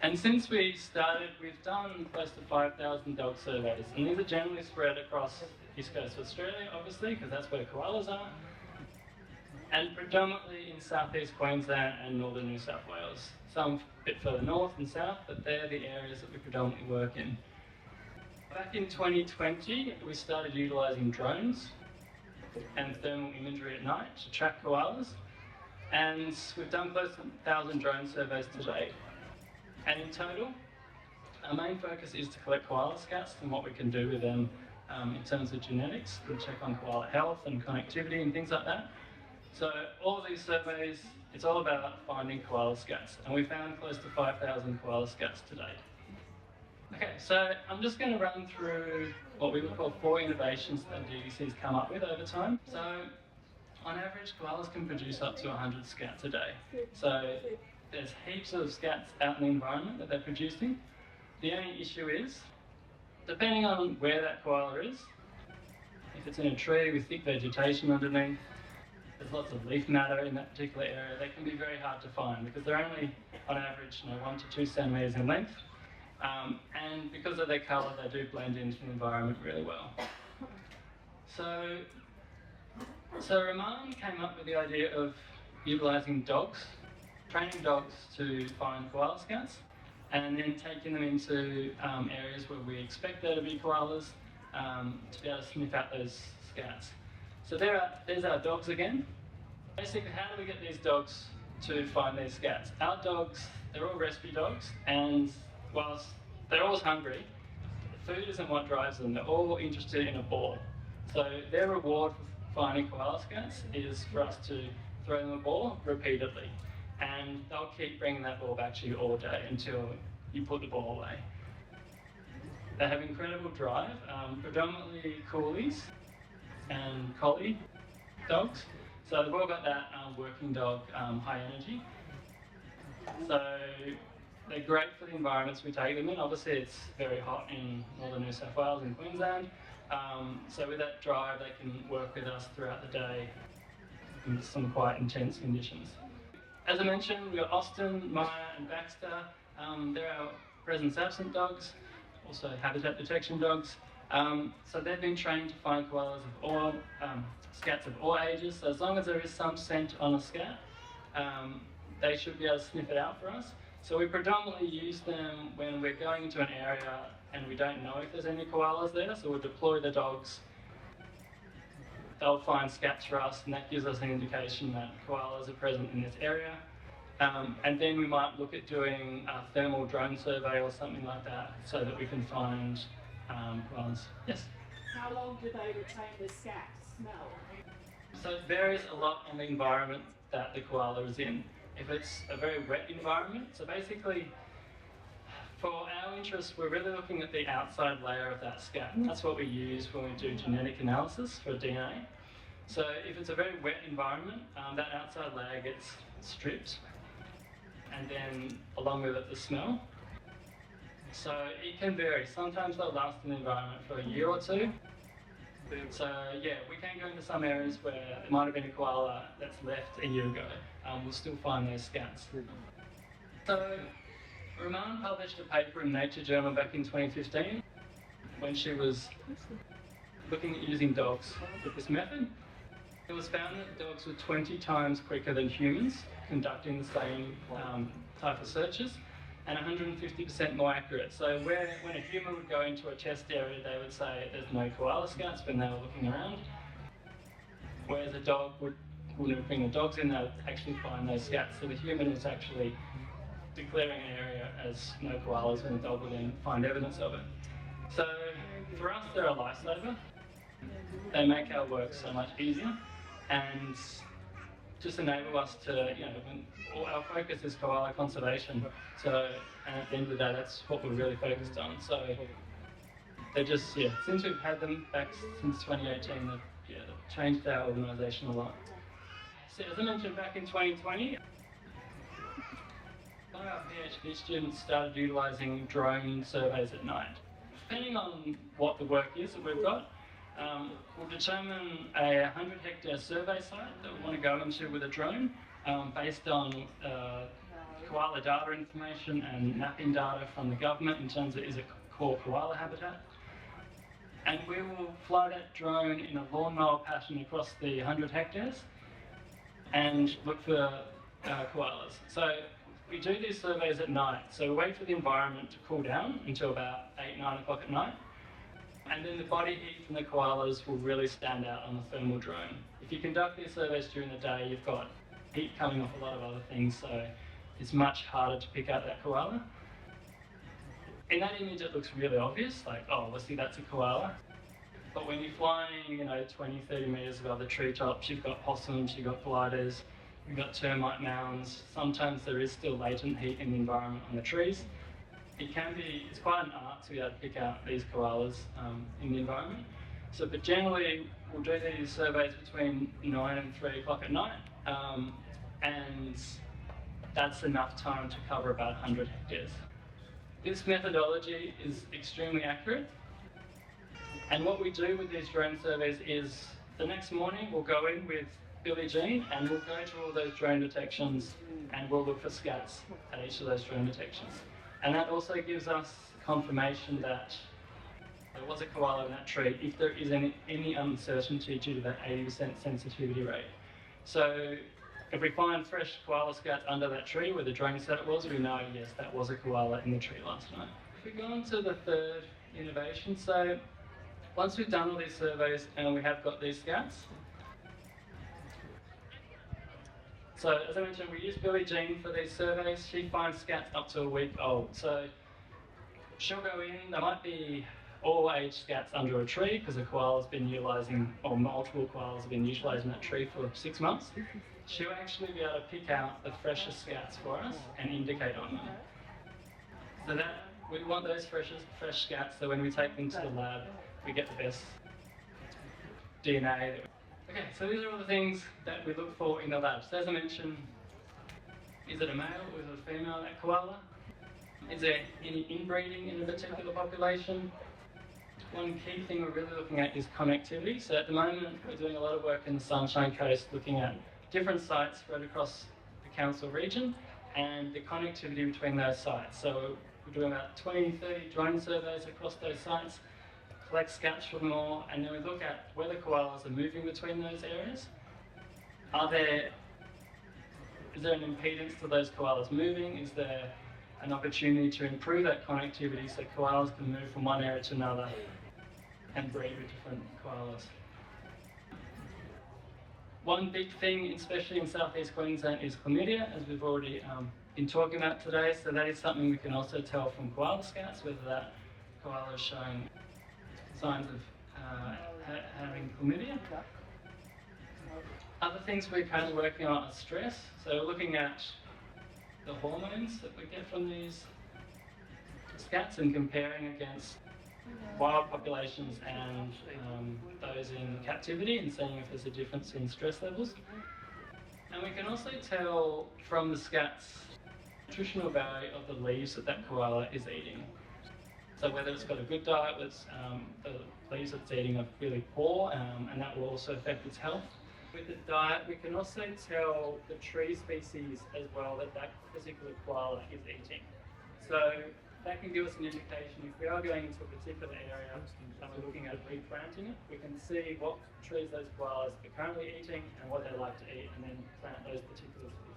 And since we started, we've done close to 5,000 dog surveys, and these are generally spread across the east coast of Australia, obviously, because that's where koalas are, and predominantly in southeast Queensland and northern New South Wales. Some a bit further north and south, but they're the areas that we predominantly work in. Back in 2020, we started utilising drones and thermal imagery at night to track koalas, and we've done close to 1,000 drone surveys to date. And in total, our main focus is to collect koala scats and what we can do with them in terms of genetics, and check on koala health and connectivity and things like that. So all of these surveys, it's all about finding koala scats, and we found close to 5,000 koala scats to date. Okay, so I'm just going to run through what we would call 4 innovations that DDC's come up with over time. So on average, koalas can produce up to 100 scats a day. So there's heaps of scats out in the environment that they're producing. The only issue is, depending on where that koala is, if it's in a tree with thick vegetation underneath, there's lots of leaf matter in that particular area, they can be very hard to find because they're only, on average, 1 to 2 centimetres in length. And because of their colour, they do blend into the environment really well. So Roman came up with the idea of utilising dogs, training dogs to find koala scats, and then taking them into areas where we expect there to be koalas to be able to sniff out those scats. So there's our dogs again. Basically, how do we get these dogs to find these scats? Our dogs, they're all rescue dogs, and whilst they're always hungry, food isn't what drives them. They're all interested in a ball. So their reward for finding koala scats is for us to throw them a ball repeatedly. And they'll keep bringing that ball back to you all day until you put the ball away. They have incredible drive, predominantly coolies and collie dogs. So they've all got that working dog high energy. So they're great for the environments we take them in. Obviously it's very hot in northern New South Wales and Queensland. So with that drive they can work with us throughout the day in some quite intense conditions. As I mentioned, we've got Austin, Maya and Baxter. They're our presence-absent dogs, also habitat detection dogs. So they've been trained to find koalas of all, scats of all ages. So as long as there is some scent on a scat, they should be able to sniff it out for us. So we predominantly use them when we're going into an area and we don't know if there's any koalas there. So we'll deploy the dogs. They'll find scats for us, and that gives us an indication that koalas are present in this area. And then we might look at doing a thermal drone survey or something like that so that we can find koalas. Yes? How long do they retain the scat smell? So it varies a lot on the environment that the koala is in. If it's a very wet environment, so basically for our interest, we're really looking at the outside layer of that scat. That's what we use when we do genetic analysis for DNA. So if it's a very wet environment, that outside layer gets stripped, and then along with it the smell. So it can vary. Sometimes they'll last in the environment for a year or two. So yeah, we can go into some areas where there might have been a koala that's left a year ago. We'll still find those scats. So Roman published a paper in Nature Journal back in 2015 when she was looking at using dogs with this method. It was found that dogs were 20 times quicker than humans conducting the same type of searches, and 150% more accurate. So when a human would go into a test area, they would say there's no koala scats when they were looking around, whereas a dog wouldn't bring the dogs in, they would actually find those scats. So the human was actually declaring an area as no koalas, and the dog would then find evidence of it. So for us, they're a lifesaver. They make our work so much easier, and just enable us to, all our focus is koala conservation. So, and at the end of the day, that's what we're really focused on. So they're just, since we've had them back since 2018, they've changed our organisation a lot. So as I mentioned, back in 2020, one of our PhD students started utilising drone surveys at night. Depending on what the work is that we've got, we'll determine a 100-hectare survey site that we want to go into with a drone based on koala data information and mapping data from the government in terms of is it core koala habitat. And we will fly that drone in a lawnmower pattern across the 100 hectares and look for koalas. So we do these surveys at night, so we wait for the environment to cool down until about 8, 9 o'clock at night. And then the body heat from the koalas will really stand out on the thermal drone. If you conduct these surveys during the day, you've got heat coming off a lot of other things, so it's much harder to pick out that koala. In that image, it looks really obvious, like, oh, well, see, that's a koala. But when you're flying, 20, 30 metres above the treetops, you've got possums, you've got gliders, you've got termite mounds. Sometimes there is still latent heat in the environment on the trees. It's quite an art to be able to pick out these koalas in the environment. So, but generally, we'll do these surveys between 9 and 3 o'clock at night, and that's enough time to cover about 100 hectares. This methodology is extremely accurate, and what we do with these drone surveys is the next morning we'll go in with Billie Jean and we'll go to all those drone detections and we'll look for scats at each of those drone detections. And that also gives us confirmation that there was a koala in that tree if there is any uncertainty due to that 80% sensitivity rate. So if we find fresh koala scats under that tree where the drone said it was, we know, yes, that was a koala in the tree last night. If we go on to the third innovation, so once we've done all these surveys and we have got these scats, so as I mentioned, we use Billie Jean for these surveys. She finds scats up to a week old. So she'll go in, there might be all age scats under a tree because a koala's been utilising, or multiple koalas have been utilising that tree for 6 months. She'll actually be able to pick out the freshest scats for us and indicate on them. So that we want those fresh scats, so when we take them to the lab, we get the best DNA. Okay, so these are all the things that we look for in the lab. So as I mentioned, is it a male or is it a female, that koala? Is there any inbreeding in a particular population? One key thing we're really looking at is connectivity. So at the moment, we're doing a lot of work in the Sunshine Coast looking at different sites spread across the council region and the connectivity between those sites. So we're doing about 20, 30 drone surveys across those sites, collect scats from more, and then we look at whether koalas are moving between those areas. Is there an impedance to those koalas moving? Is there an opportunity to improve that connectivity so koalas can move from one area to another and breed with different koalas? One big thing, especially in southeast Queensland, is chlamydia, as we've already been talking about today. So that is something we can also tell from koala scats, whether that koala is showing signs of having chlamydia. Other things we're currently working on are stress. So we're looking at the hormones that we get from these scats and comparing against wild populations and those in captivity and seeing if there's a difference in stress levels. And we can also tell from the scats nutritional value of the leaves that that koala is eating. So whether it's got a good diet, the leaves it's eating are really poor, and that will also affect its health. With the diet, we can also tell the tree species as well that that particular koala is eating. So that can give us an indication if we are going into a particular area and we're looking at replanting it, we can see what trees those koalas are currently eating and what they like to eat, and then plant those particular species.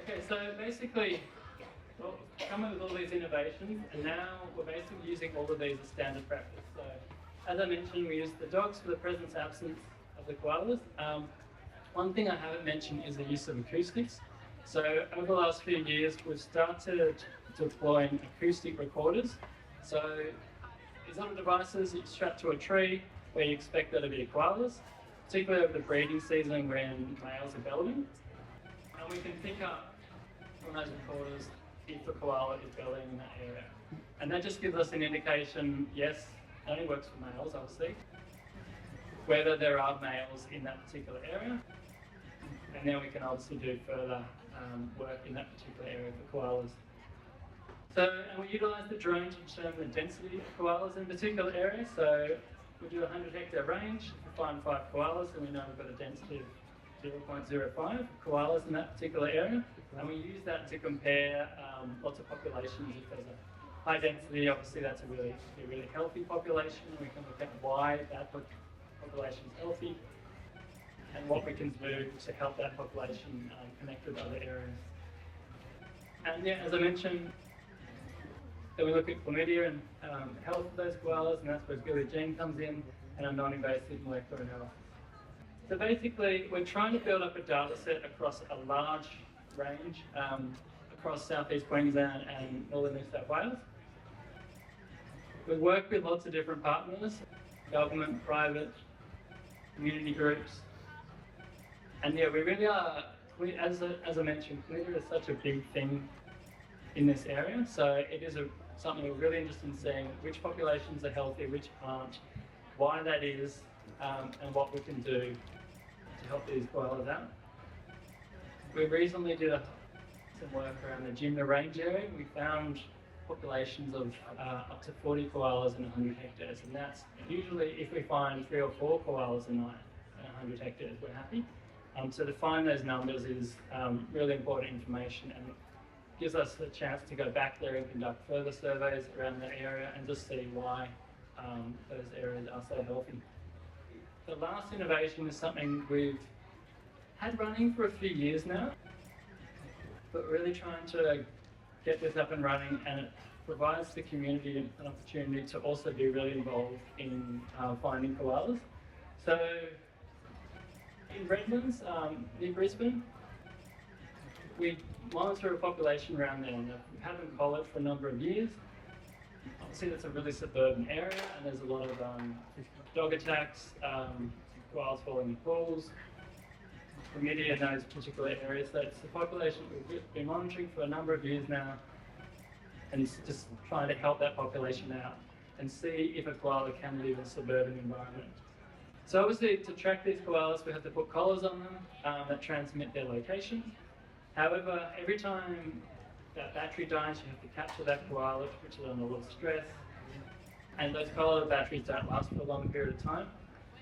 Okay, so basically, well, come up with all these innovations, and now we're basically using all of these as standard practice. So, as I mentioned, we use the dogs for the presence-absence of the koalas. One thing I haven't mentioned is the use of acoustics. So over the last few years, we've started deploying acoustic recorders. So these little devices that you strap to a tree where you expect there to be koalas, particularly over the breeding season when males are bellowing. And we can pick up from those recorders if a koala is bellowing in that area. And that just gives us an indication, yes, it only works for males, obviously, whether there are males in that particular area. And then we can obviously do further work in that particular area for koalas. So, and we utilise the drone to determine the density of koalas in a particular area. So we do a 100-hectare range. If we find 5 koalas, then we know we've got a density of 0.05 koalas in that particular area. And we use that to compare lots of populations. If there's a high density, obviously that's a really healthy population. We can look at why that population is healthy and what we can do to help that population connect with other areas. And yeah, as I mentioned, then we look at chlamydia and health of those koalas, and that's where gene comes in, and a non-invasive molecular analysis. So basically, we're trying to build up a data set across a large range across southeast Queensland and northern New South Wales. We work with lots of different partners, government, private, community groups. And yeah, we really are, as I mentioned, chlamydia is such a big thing in this area. So it is something we're really interested in seeing which populations are healthy, which aren't, why that is, and what we can do to help these koalas out. We recently did some work around the Jimna Range area. We found populations of up to 40 koalas in 100 hectares, and that's usually if we find 3 or 4 koalas a night in 100 hectares, we're happy. So to find those numbers is really important information, and it gives us a chance to go back there and conduct further surveys around that area and just see why those areas are so healthy. The last innovation is something we've had running for a few years now, but really trying to get this up and running, and it provides the community an opportunity to also be really involved in finding koalas. So in Redlands, near Brisbane, we monitor a population around there, and we've had them collared for a number of years. Obviously that's a really suburban area, and there's a lot of dog attacks, koalas falling in pools, chlamydia in those particular areas. So it's a population we've been monitoring for a number of years now, and it's just trying to help that population out and see if a koala can live in a suburban environment. So obviously to track these koalas, we have to put collars on them that transmit their location. However, every time that battery dies, you have to capture that koala, which is under a lot of stress. And those koala batteries don't last for a long period of time.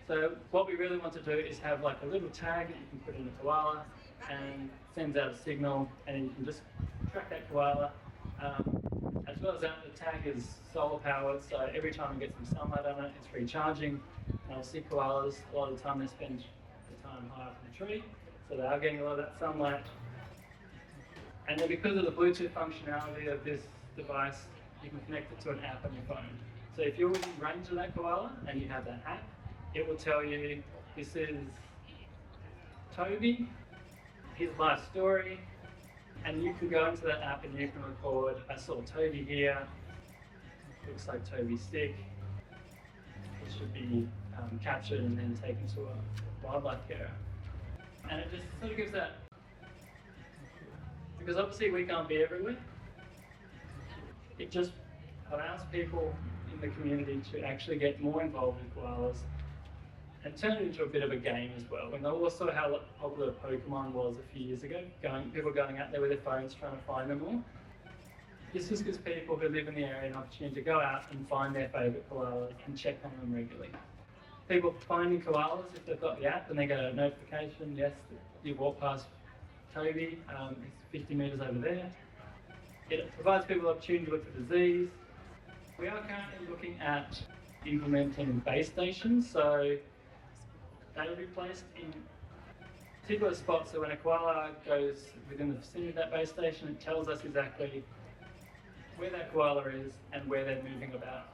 So what we really want to do is have like a little tag that you can put in a koala and sends out a signal, and you can just track that koala As well as that, the tag is solar powered, so every time we get some sunlight on it, it's recharging. And obviously koalas, a lot of the time they spend the time high up in the tree, so they are getting a lot of that sunlight. And then because of the Bluetooth functionality of this device, you can connect it to an app on your phone. So if you're within range of that koala and you have that app, it will tell you, this is Toby, his life story, and you can go into that app and you can record, I saw Toby here, looks like Toby's sick, it should be captured and then taken to a wildlife carer. And it just sort of gives that, because obviously we can't be everywhere, it just allows people in the community to actually get more involved in koalas and turn it into a bit of a game as well. We know also how popular Pokemon was a few years ago, people going out there with their phones trying to find them all. This just gives people who live in the area an opportunity to go out and find their favourite koalas and check on them regularly. People finding koalas, if they've got the app and they get a notification, yes, you walk past Toby, it's 50 metres over there. It provides people the opportunity to look for disease. We are currently looking at implementing base stations, so they'll be placed in particular spots, so when a koala goes within the vicinity of that base station, it tells us exactly where that koala is and where they're moving about.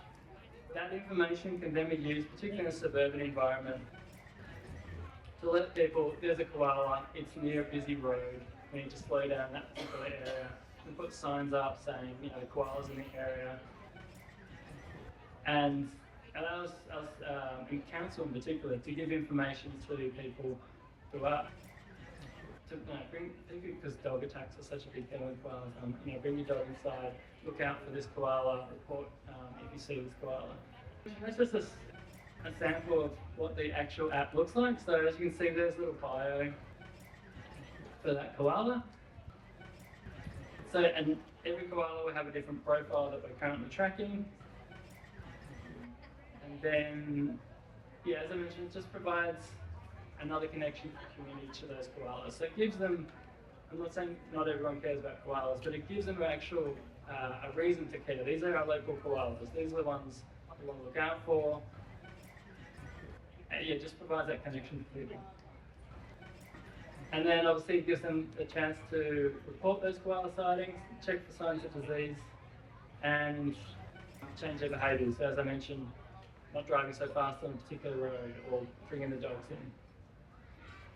That information can then be used, particularly in a suburban environment, to let people, there's a koala, it's near a busy road, we need to slow down that particular area, and put signs up saying, you know, the koala's in the area. And allows us, in council in particular, to give information to people who are, particularly because dog attacks are such a big thing with koalas, bring your dog inside, look out for this koala, report if you see this koala. That's just a sample of what the actual app looks like. So as you can see, there's a little bio for that koala. So, and every koala will have a different profile that we're currently tracking. And then, yeah, as I mentioned, it just provides another connection for the community to those koalas. So it gives them, I'm not saying not everyone cares about koalas, but it gives them actual a reason to care. These are our local koalas. These are the ones we want to look out for. And yeah, it just provides that connection for people. And then obviously it gives them a chance to report those koala sightings, check for signs of disease, and change their behaviours. So as I mentioned, not driving so fast on a particular road or bringing the dogs in.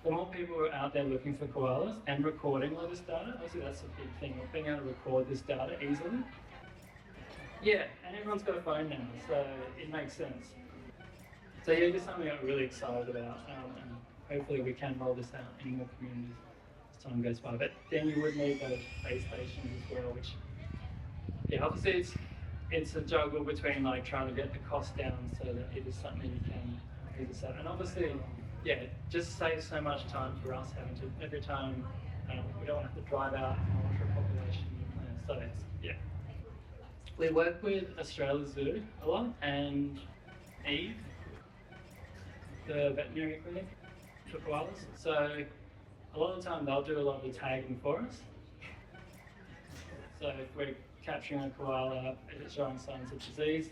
The more people who are out there looking for koalas and recording all this data, obviously that's a big thing, being able to record this data easily. Yeah, and everyone's got a phone now, so it makes sense. So yeah, this is something I'm really excited about, and hopefully we can roll this out in more communities as time goes by. But then you would need those base stations as well, which, yeah, obviously it's a juggle between like trying to get the cost down so that it is something you can use this out. And obviously, yeah, it just saves so much time for us having to, every time, we don't have to drive out and monitor a population. So it's, yeah. We work with Australia Zoo a lot and Eve, the veterinary clinic for koalas. So a lot of the time they'll do a lot of the tagging for us. So if we're capturing a koala, if it's showing signs of disease,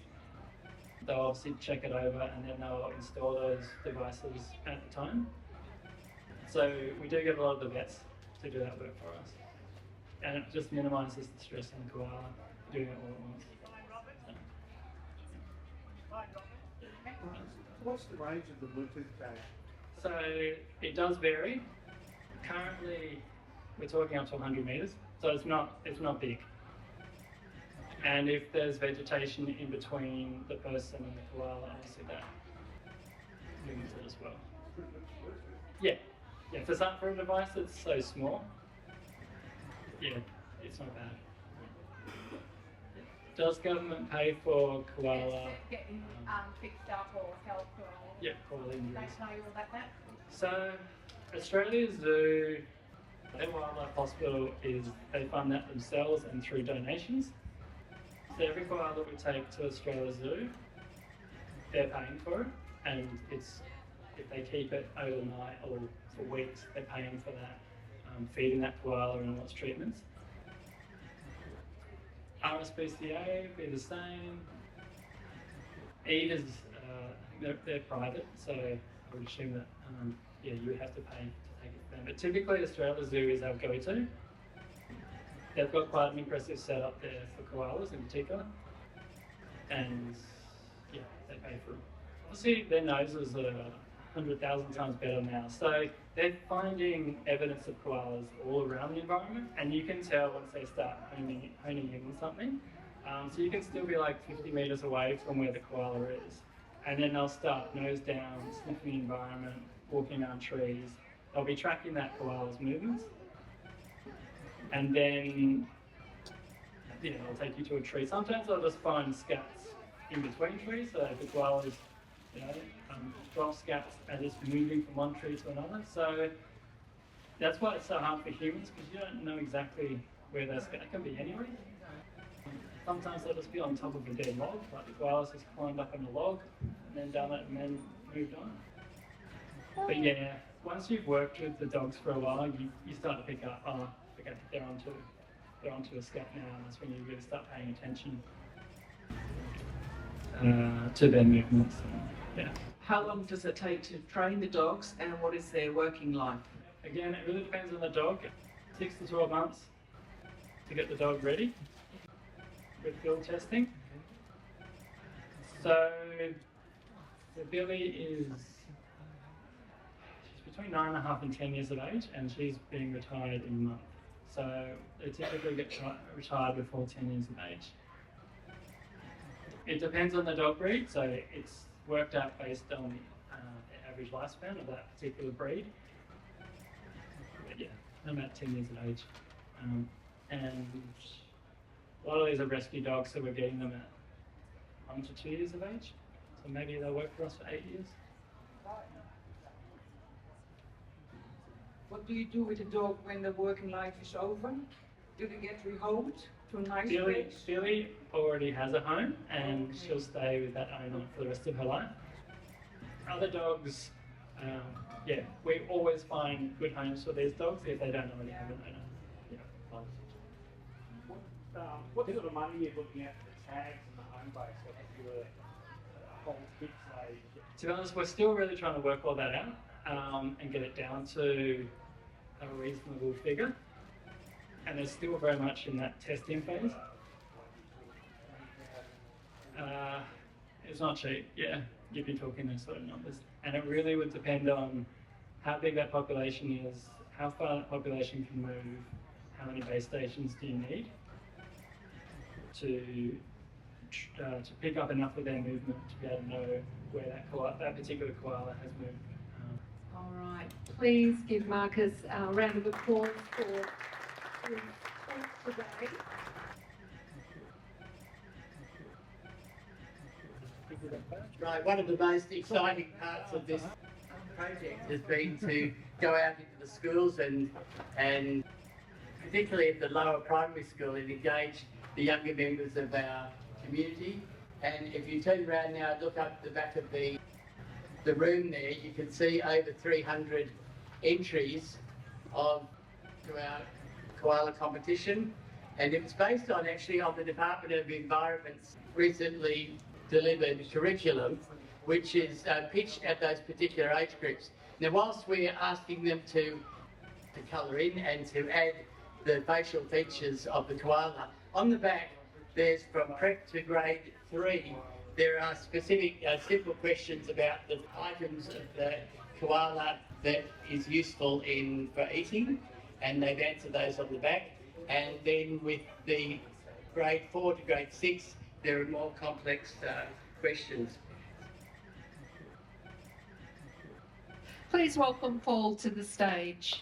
they'll obviously check it over and then they'll install those devices at the time. So we do get a lot of the vets to do that work for us. And it just minimises the stress on the koala doing it all at once. What's the range of the Bluetooth tag? So it does vary. Currently, we're talking up to 100 metres, so it's not big. And if there's vegetation in between the person and the koala, obviously that limits it as well. Yeah, for a device that's so small, yeah, it's not bad. Does government pay for koala? Getting fixed up or help or koala injuries. they know all about that? So Australia Zoo, their wildlife hospital they fund that themselves and through donations. So every koala that we take to Australia Zoo, they're paying for it, and if they keep it overnight or for weeks, they're paying for that, feeding that koala and all its treatments. RSPCA, be the same. Eaters, they're private, so I would assume that yeah, you would have to pay to take it to them. But typically Australia Zoo is our go-to. They've got quite an impressive setup there for koalas in particular. And yeah, they pay for it. Obviously their noses are 100,000 times better now. So they're finding evidence of koalas all around the environment, and you can tell once they start honing in on something. So you can still be like 50 metres away from where the koala is. And then they'll start nose down, sniffing the environment, walking on trees. They'll be tracking that koala's movements. And then they'll take you to a tree. Sometimes they'll just find scats in between trees, so if the koalas, drop scats and just moving from one tree to another. So that's why it's so hard for humans, because you don't know exactly where that scat can be anyway. Sometimes they'll just be on top of a dead log, like the koalas just climbed up on a log and then done it and then moved on. But yeah, once you've worked with the dogs for a while, you start to pick up, oh, okay, they're onto a scat now, and that's when you really start paying attention to their movements. Yeah. How long does it take to train the dogs, and what is their working life? Again, it really depends on the dog. 6 to 12 months to get the dog ready with field testing. So Billy is she's between 9.5 and 10 years of age, and she's being retired in a month. So they typically get retired before 10 years of age. It depends on the dog breed, so it's worked out based on the average lifespan of that particular breed. But yeah, they're about 10 years of age. And a lot of these are rescue dogs, so we're getting them at 1 to 2 years of age. So maybe they'll work for us for 8 years. What do you do with the dog when the working life is over? Do they get rehomed to a nice place? Billy already has a home, and she'll stay with that owner for the rest of her life. Other dogs, yeah, we always find good homes for these dogs if they don't already have an owner. Yeah. What sort of money are you looking at for the tags and the home base? What if you were a whole kit, say? To be honest, we're still really trying to work all that out and get it down to a reasonable figure. And they're still very much in that testing phase. It's not cheap, yeah. You'd be talking those sort of numbers. And it really would depend on how big that population is, how far that population can move, how many base stations do you need to pick up enough of their movement to be able to know where that particular koala has moved. All right, please give Marcus a round of applause for his talk today. Right, one of the most exciting parts of this project has been to go out into the schools and particularly at the lower primary school, and engage the younger members of our community. And if you turn around now and look up the back of the room there, you can see over 300 entries to our koala competition, and it was based on the Department of Environment's recently delivered curriculum, which is pitched at those particular age groups. Now, whilst we're asking them to colour in and to add the facial features of the koala, on the back there's from prep to grade 3, there are specific simple questions about the items of the koala that is useful for eating, and they've answered those on the back. And then with the grade 4 to grade 6, there are more complex questions. Please welcome Paul to the stage.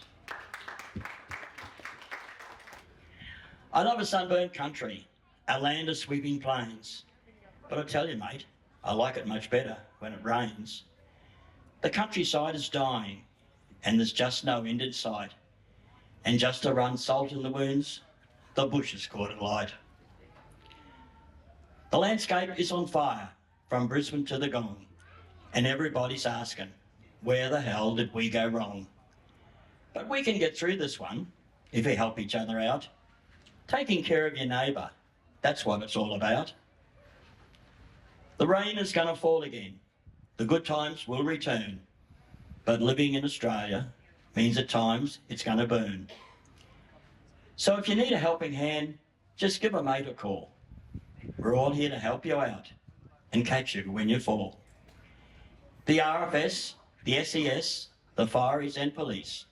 I love a sunburnt country, a land of sweeping plains. But I tell you, mate, I like it much better when it rains. The countryside is dying, and there's just no end in sight. And just to run salt in the wounds, the bush has caught it light. The landscape is on fire, from Brisbane to the Gong, and everybody's asking, where the hell did we go wrong? But we can get through this one if we help each other out. Taking care of your neighbour That's what it's all about. The rain is going to fall again. The good times will return. But living in Australia means at times it's going to burn. So if you need a helping hand, just give a mate a call. We're all here to help you out and catch you when you fall. The RFS, the SES, the fireys and police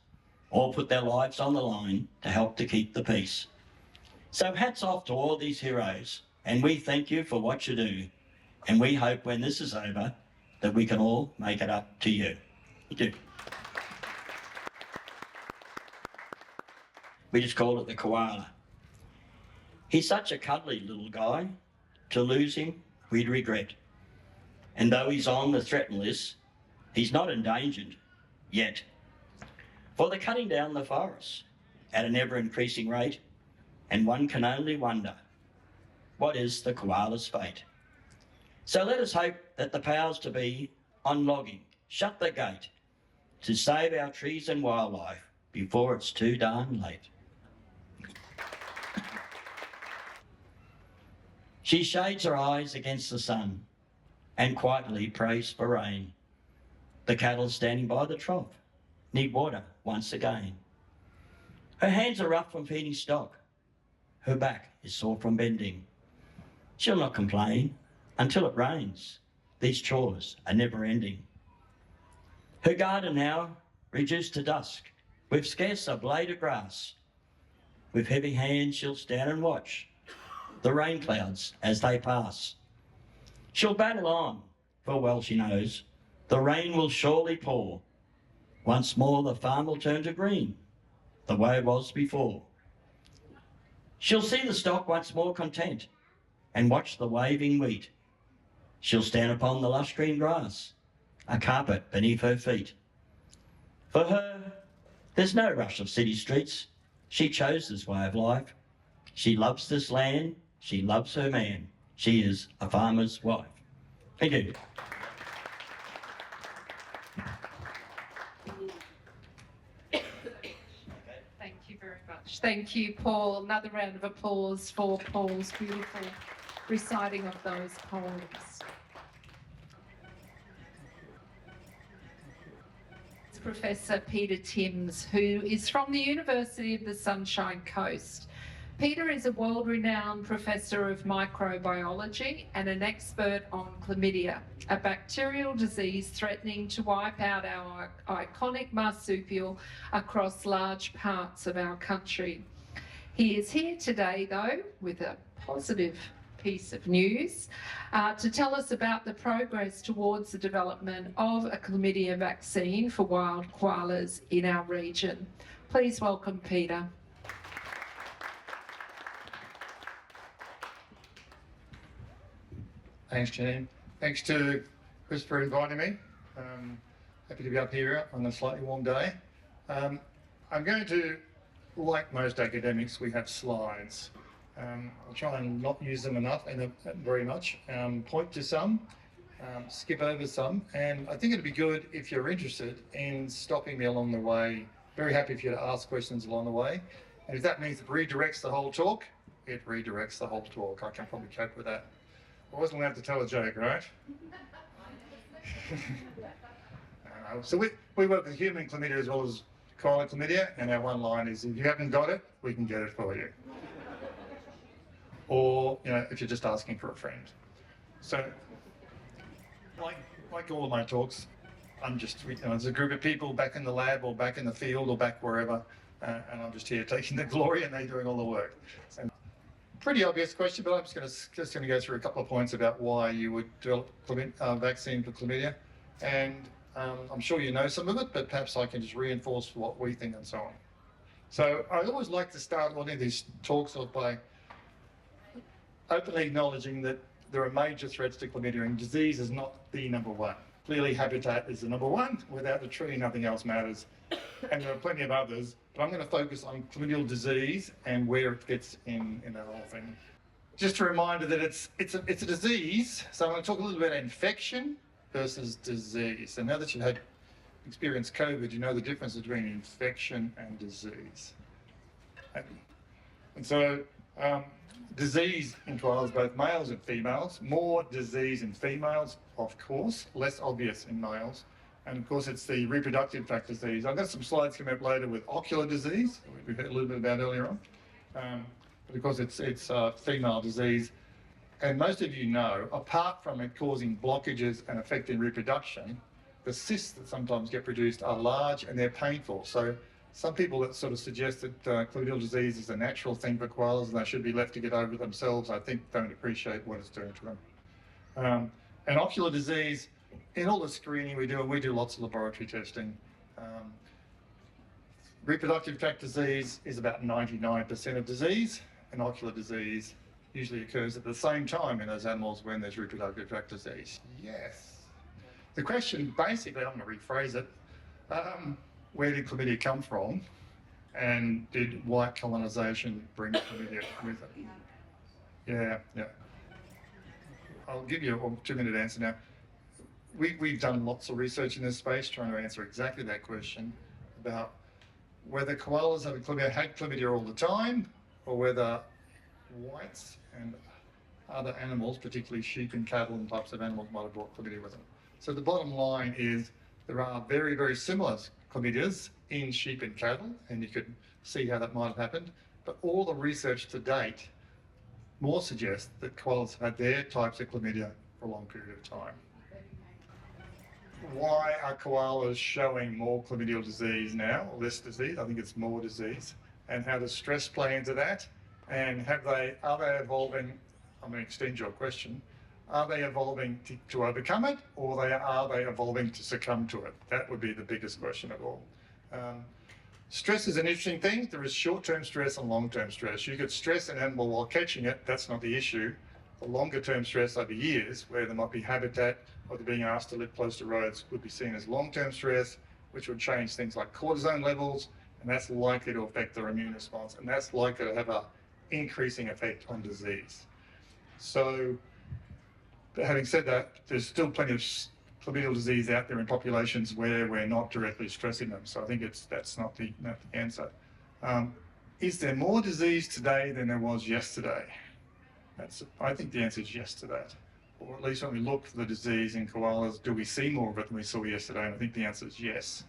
all put their lives on the line to help to keep the peace. So hats off to all these heroes, and we thank you for what you do. And we hope when this is over that we can all make it up to you. Thank you. We just call it the koala. He's such a cuddly little guy. To lose him, we'd regret. And though he's on the threatened list, he's not endangered yet. For they're cutting down the forests at an ever-increasing rate, and one can only wonder, what is the koala's fate? So let us hope that the powers to be on logging shut the gate to save our trees and wildlife before it's too darn late. She shades her eyes against the sun and quietly prays for rain. The cattle standing by the trough need water once again. Her hands are rough from feeding stock. Her back is sore from bending. She'll not complain until it rains. These chores are never ending. Her garden now reduced to dusk, with scarce a blade of grass. With heavy hands she'll stand and watch the rain clouds as they pass. She'll battle on, for well she knows the rain will surely pour. Once more the farm will turn to green, the way it was before. She'll see the stock once more content and watch the waving wheat. She'll stand upon the lush green grass, a carpet beneath her feet. For her, there's no rush of city streets. She chose this way of life. She loves this land. She loves her man. She is a farmer's wife. Thank you. Thank you very much. Thank you, Paul. Another round of applause for Paul's beautiful reciting of those poems. It's Professor Peter Timms, who is from the University of the Sunshine Coast. Peter is a world-renowned professor of microbiology and an expert on chlamydia, a bacterial disease threatening to wipe out our iconic marsupial across large parts of our country. He is here today, though, with a positive piece of news to tell us about the progress towards the development of a chlamydia vaccine for wild koalas in our region. Please welcome Peter. Thanks, Janine. Thanks to Chris for inviting me. Happy to be up here on a slightly warm day. I'm going to, like most academics, we have slides. I'll try and not use them enough and very much. Point to some, skip over some, and I think it'd be good if you're interested in stopping me along the way. Very happy for you to ask questions along the way. And if that means it redirects the whole talk, it redirects the whole talk. I can probably cope with that. I wasn't allowed to tell a joke, right? So we work with human chlamydia as well as koala chlamydia, and our one line is, if you haven't got it, we can get it for you. Or, you know, if you're just asking for a friend. So, like all of my talks, I'm just, you know, there's a group of people back in the lab or back in the field or back wherever, and I'm just here taking the glory and they're doing all the work. So, pretty obvious question, but I'm just going to go through a couple of points about why you would develop a vaccine for chlamydia. And I'm sure you know some of it, but perhaps I can just reinforce what we think and so on. So I always like to start one of these talks off by openly acknowledging that there are major threats to chlamydia, and disease is not the number one. Clearly habitat is the number one. Without the tree, nothing else matters. And there are plenty of others, but I'm going to focus on chlamydial disease and where it fits in that whole thing. Just a reminder that it's a disease, so I'm going to talk a little bit about infection versus disease. So now that you've had experienced COVID, you know the difference between infection and disease. And so Disease in koalas, both males and females. More disease in females, of course, less obvious in males. And of course, it's the reproductive tract disease. I've got some slides coming up later with ocular disease, we've heard a little bit about earlier on. But of course, it's female disease. And most of you know, apart from it causing blockages and affecting reproduction, the cysts that sometimes get produced are large and they're painful. So some people that sort of suggest that chlamydial disease is a natural thing for koalas and they should be left to get over it themselves, I think don't appreciate what it's doing to them. And ocular disease, in all the screening we do, and we do lots of laboratory testing, reproductive tract disease is about 99% of disease, and ocular disease usually occurs at the same time in those animals when there's reproductive tract disease. Yes. The question, basically, I'm going to rephrase it, where did chlamydia come from, and did white colonisation bring chlamydia with it? Yeah. I'll give you a 2-minute answer now. We've done lots of research in this space trying to answer exactly that question about whether koalas had chlamydia all the time, or whether whites and other animals, particularly sheep and cattle and types of animals, might have brought chlamydia with them. So the bottom line is there are very, very similar chlamydias in sheep and cattle, and you could see how that might have happened. But all the research to date more suggests that koalas have had their types of chlamydia for a long period of time. Why are koalas showing more chlamydial disease now, or less disease? I think it's more disease. And how does stress play into that? And are they evolving, I'm going to extend your question, are they evolving to overcome it, or are they evolving to succumb to it? That would be the biggest question of all. Stress is an interesting thing. There is short-term stress and long-term stress. You could stress an animal while catching it, that's not the issue. The longer-term stress over years, where there might be habitat or they're being asked to live close to roads, would be seen as long-term stress, which would change things like cortisone levels, and that's likely to affect their immune response, and that's likely to have an increasing effect on disease. So, having said that, there's still plenty of chlamydial disease out there in populations where we're not directly stressing them. So I think that's not the answer. Is there more disease today than there was yesterday? I think the answer is yes to that. Or at least when we look for the disease in koalas, do we see more of it than we saw yesterday? And I think the answer is yes.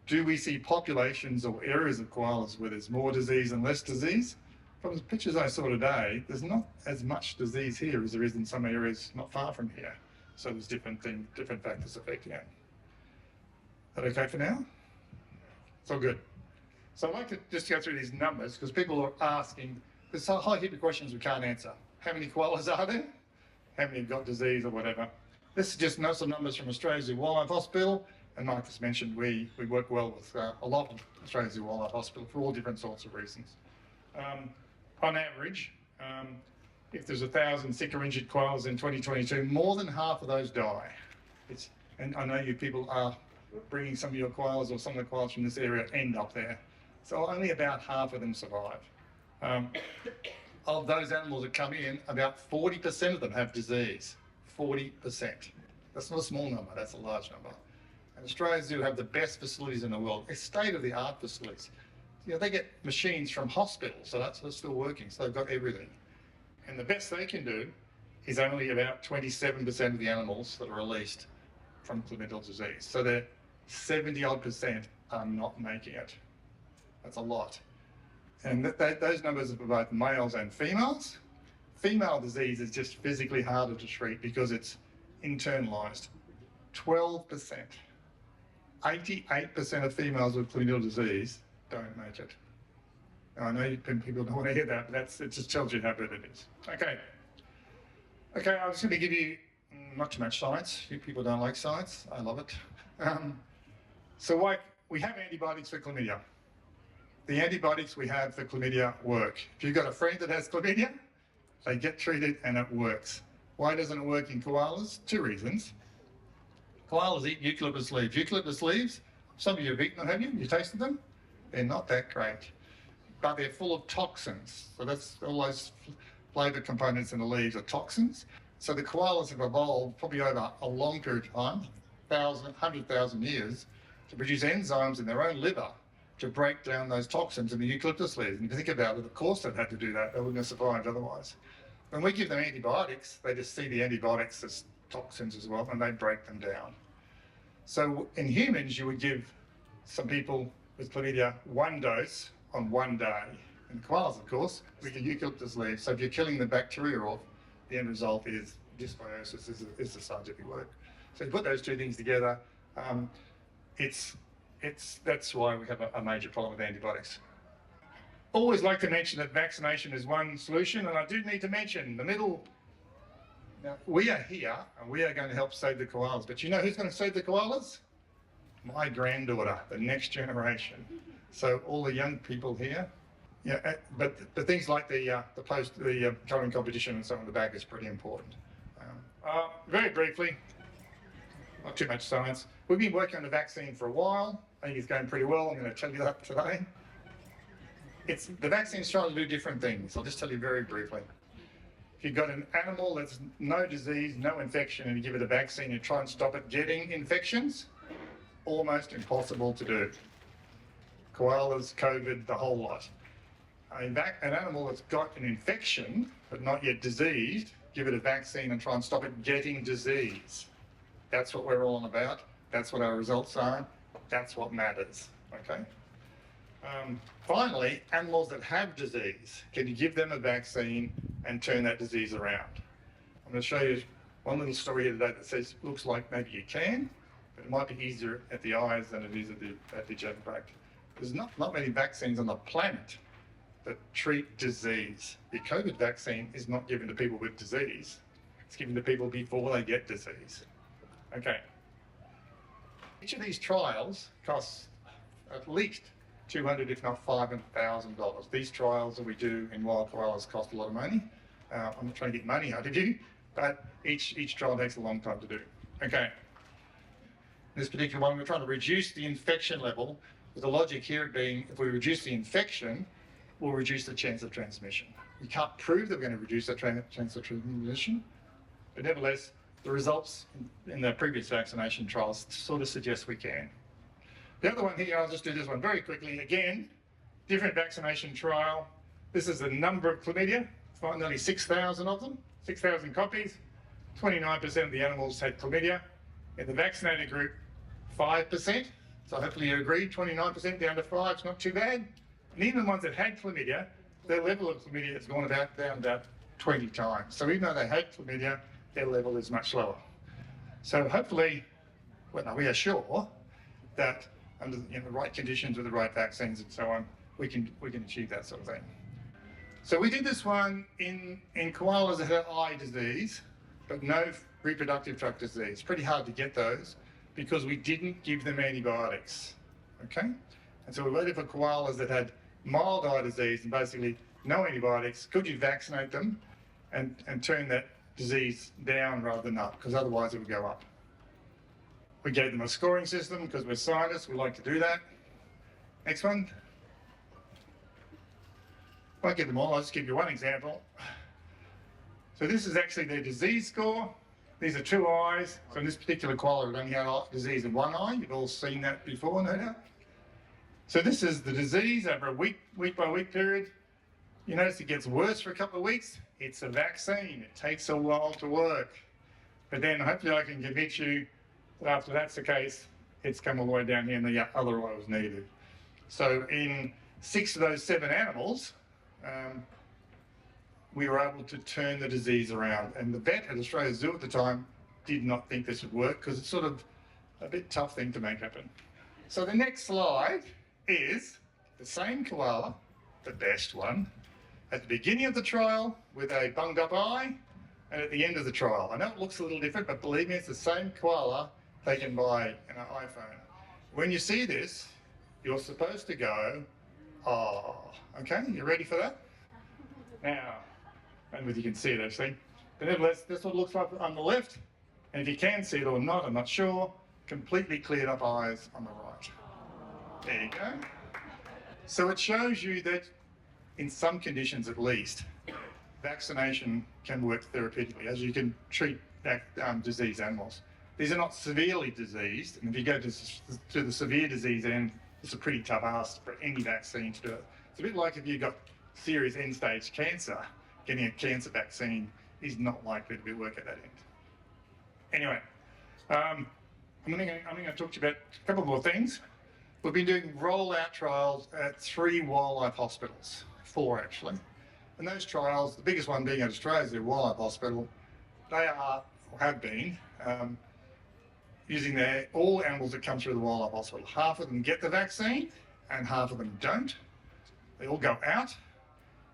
Do we see populations or areas of koalas where there's more disease and less disease? From the pictures I saw today, there's not as much disease here as there is in some areas not far from here. So there's different factors affecting it. Is that okay for now? It's all good. So I'd like to just go through these numbers because people are asking, there's a whole heap of questions we can't answer. How many koalas are there? How many have got disease or whatever? This is just some numbers from Australia Zoo Wildlife Hospital. And Mark just mentioned we work well with a lot of Australia Zoo Wildlife Hospital for all different sorts of reasons. On average, if there's 1,000 sick or injured koalas in 2022, more than half of those die. And I know you people are bringing some of your koalas or some of the koalas from this area end up there. So only about half of them survive. Of those animals that come in, about 40% of them have disease. 40%. That's not a small number, that's a large number. And Australia Zoo have the best facilities in the world. They're state-of-the-art facilities. You know, they get machines from hospitals, so that's still working, so they've got everything. And the best they can do is only about 27% of the animals that are released from chlamydial disease. So they're 70-odd% are not making it. That's a lot. And those numbers are for both males and females. Female disease is just physically harder to treat because it's internalised. 12%. 88% of females with chlamydial disease don't make it. Now, I know people don't want to hear that, but it just tells you how bad it is. Okay, I'm just going to give you not too much science. You people don't like science. I love it. So we have antibiotics for chlamydia. The antibiotics we have for chlamydia work. If you've got a friend that has chlamydia, they get treated and it works. Why doesn't it work in koalas? 2 reasons. Koalas eat eucalyptus leaves. Eucalyptus leaves, some of you have eaten them, have you? You tasted them? They're not that great, but they're full of toxins. So that's all those flavour components in the leaves are toxins. So the koalas have evolved probably over a long period of time, 100,000 years, to produce enzymes in their own liver to break down those toxins in the eucalyptus leaves. And if you think about it, of course they've had to do that. They wouldn't have survived otherwise. When we give them antibiotics, they just see the antibiotics as toxins as well, and they break them down. So in humans, you would give some people with chlamydia 1 dose on 1 day. In koalas, of course, with the eucalyptus leaves. So if you're killing the bacteria off, the end result is dysbiosis, is the scientific word. So you put those two things together, that's why we have a major problem with antibiotics. Always like to mention that vaccination is one solution, and I do need to mention the middle. Now, we are here and we are going to help save the koalas, but you know who's going to save the koalas? My granddaughter, the next generation. So all the young people here, yeah, but things like the colouring competition and so on in the back is pretty important. Very briefly, not too much science. We've been working on the vaccine for a while. I think it's going pretty well. I'm going to tell you that today. The vaccine's trying to do different things. I'll just tell you very briefly. If you've got an animal that's no disease, no infection, and you give it a vaccine and try and stop it getting infections, almost impossible to do. Koalas, COVID, the whole lot. An animal that's got an infection, but not yet diseased, give it a vaccine and try and stop it getting disease. That's what we're all on about. That's what our results are. That's what matters, okay? Finally, animals that have disease, can you give them a vaccine and turn that disease around? I'm going to show you one little story here today that says, looks like maybe you can, but it might be easier at the eyes than it is at the genital tract. There's not many vaccines on the planet that treat disease. The COVID vaccine is not given to people with disease. It's given to people before they get disease. Okay. Each of these trials costs at least $200, if not $5,000. These trials that we do in wild koalas cost a lot of money. I'm not trying to get money out of you, but each trial takes a long time to do. Okay. This particular one, we're trying to reduce the infection level, with the logic here being if we reduce the infection, we'll reduce the chance of transmission. We can't prove that we're going to reduce the chance of transmission, but nevertheless, the results in the previous vaccination trials sort of suggest we can. The other one here, I'll just do this one very quickly. Again, different vaccination trial. This is the number of chlamydia, nearly 6,000 of them, 6,000 copies. 29% of the animals had chlamydia. In the vaccinated group, 5%. So hopefully you agree, 29% down to 5 is not too bad. And even the ones that had chlamydia, their level of chlamydia has gone down about 20 times. So even though they had chlamydia, their level is much lower. So hopefully, well, no, we are sure that under the right conditions with the right vaccines and so on, we can achieve that sort of thing. So we did this one in koalas that had eye disease, but no reproductive tract disease. Pretty hard to get those because we didn't give them antibiotics, okay? And so we waited for koalas that had mild eye disease and basically no antibiotics. Could you vaccinate them and turn that disease down rather than up? Because otherwise it would go up. We gave them a scoring system because we're scientists, we like to do that. Next one. I won't give them all, I'll just give you one example. So this is actually their disease score. These are 2 eyes. So in this particular koala, it only had disease in 1 eye. You've all seen that before, no doubt. So this is the disease over a week by week period. You notice it gets worse for a couple of weeks. It's a vaccine. It takes a while to work. But then hopefully I can convince you that after that's the case, it's come all the way down here and the other eye was needed. So in 6 of those 7 animals, we were able to turn the disease around. And the vet at Australia Zoo at the time did not think this would work because it's sort of a bit tough thing to make happen. So the next slide is the same koala, the best one, at the beginning of the trial with a bunged up eye and at the end of the trial. I know it looks a little different, but believe me, it's the same koala taken by an iPhone. When you see this, you're supposed to go, oh, okay, you ready for that? Now, I don't know if you can see it actually, but nevertheless, this is what it looks like on the left, and if you can see it or not, I'm not sure, completely cleared up eyes on the right. There you go. So it shows you that in some conditions at least, vaccination can work therapeutically, as you can treat diseased animals. These are not severely diseased, and if you go to the severe disease end, it's a pretty tough ask for any vaccine to do it. It's a bit like if you've got serious end-stage cancer, getting a cancer vaccine is not likely to work at that end. Anyway, I'm going to talk to you about a couple more things. We've been doing rollout trials at 3 wildlife hospitals, 4 actually. And those trials, the biggest one being at Australia's Wildlife Hospital, they are, or have been, using all animals that come through the wildlife hospital. Half of them get the vaccine and half of them don't. They all go out,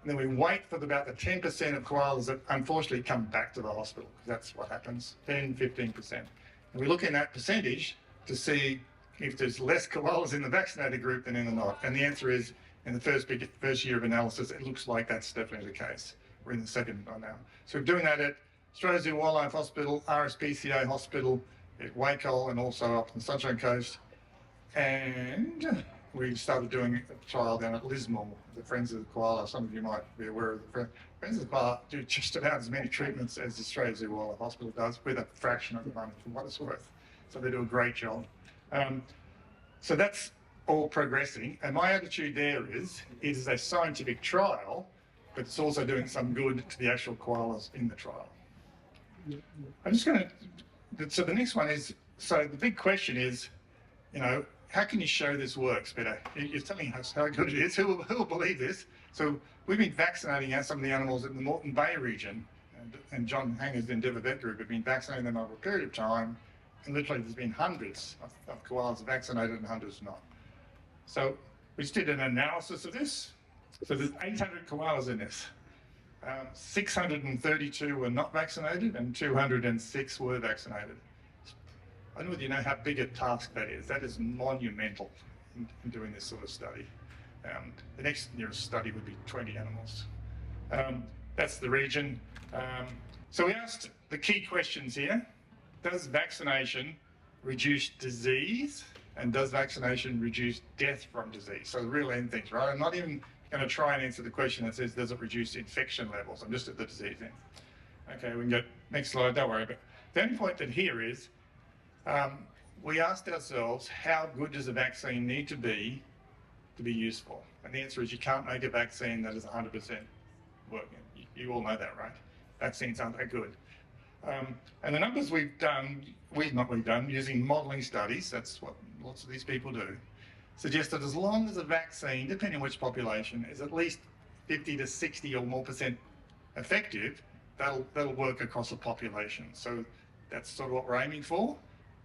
and then we wait for about the 10% of koalas that unfortunately come back to the hospital, because that's what happens, 10, 15%. And we look in that percentage to see if there's less koalas in the vaccinated group than in the not. And the answer is, in the first year of analysis, it looks like that's definitely the case. We're in the second one now. So we're doing that at Australia's Wildlife Hospital, RSPCA Hospital, at Withnall, and also up on the Sunshine Coast. And we started doing a trial down at Lismore, the Friends of the Koala. Some of you might be aware of the Friends of the Koala do just about as many treatments as Australia's Wildlife Hospital does, with a fraction of the money for what it's worth. So they do a great job. So that's all progressing, and my attitude there is it is a scientific trial, but it's also doing some good to the actual koalas in the trial. I'm just going to, so the next one is, so the big question is, you know, how can you show this works better? You're telling us how good it is, who will believe this? So we've been vaccinating out some of the animals in the Moreton Bay region, and John Hanger's Endeavour Vet Group have been vaccinating them over a period of time, and literally there's been hundreds of koalas vaccinated and hundreds not. So we just did an analysis of this. So there's 800 koalas in this. 632 were not vaccinated and 206 were vaccinated. I don't know whether you know how big a task that is. That is monumental in doing this sort of study. The next nearest study would be 20 animals. That's the region. So we asked the key questions here. Does vaccination reduce disease? And does vaccination reduce death from disease? So the real end things, right? I'm not even going to try and answer the question that says, does it reduce infection levels? I'm just at the disease end. Okay, we can go next slide, don't worry. But the only point that here is, we asked ourselves, how good does a vaccine need to be useful? And the answer is you can't make a vaccine that is 100% working. You all know that, right? Vaccines aren't that good. And the numbers we've done using modelling studies, that's what lots of these people do, suggest that as long as a vaccine, depending on which population, is at least 50 to 60 or more % effective, that'll work across a population. So that's sort of what we're aiming for.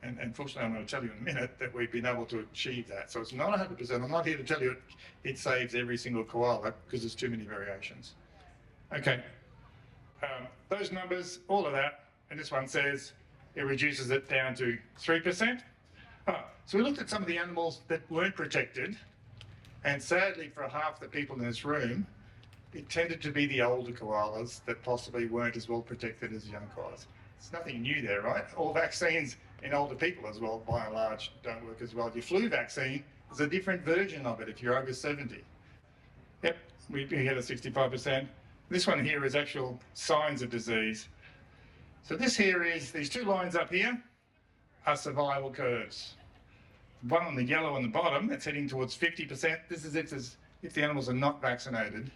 And fortunately, I'm going to tell you in a minute that we've been able to achieve that. So it's not 100%. I'm not here to tell you it saves every single koala, because there's too many variations. Okay. Those numbers, all of that, and this one says it reduces it down to 3%. So we looked at some of the animals that weren't protected, and sadly for half the people in this room, it tended to be the older koalas that possibly weren't as well protected as young koalas. It's nothing new there, right? All vaccines in older people as well, by and large, don't work as well. Your flu vaccine is a different version of it if you're over 70. Yep, we get a 65%. This one here is actual signs of disease. So this here is, these 2 lines up here are survival curves. One on the yellow on the bottom, it's heading towards 50%. This is if the animals are not vaccinated.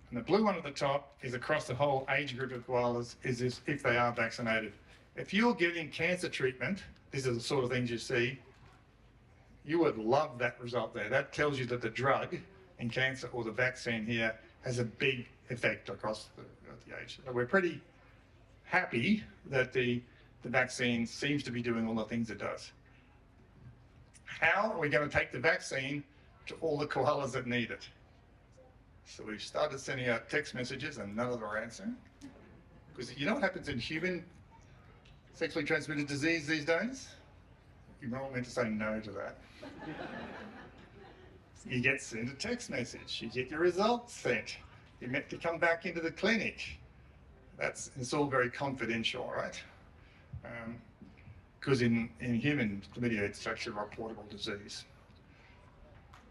And the blue one at the top is across the whole age group of koalas, is if they are vaccinated. If you're getting cancer treatment, these are the sort of things you see, you would love that result there. That tells you that the drug in cancer, or the vaccine here, has a big effect across the age. So we're pretty happy that the vaccine seems to be doing all the things it does. How are we going to take the vaccine to all the koalas that need it? So we've started sending out text messages and none of them are answering. Because you know what happens in human sexually transmitted disease these days? You're not meant to say no to that. You get sent a text message, you get your results sent, you're meant to come back into the clinic. It's all very confidential, right? Because in human chlamydia, it's actually a reportable disease.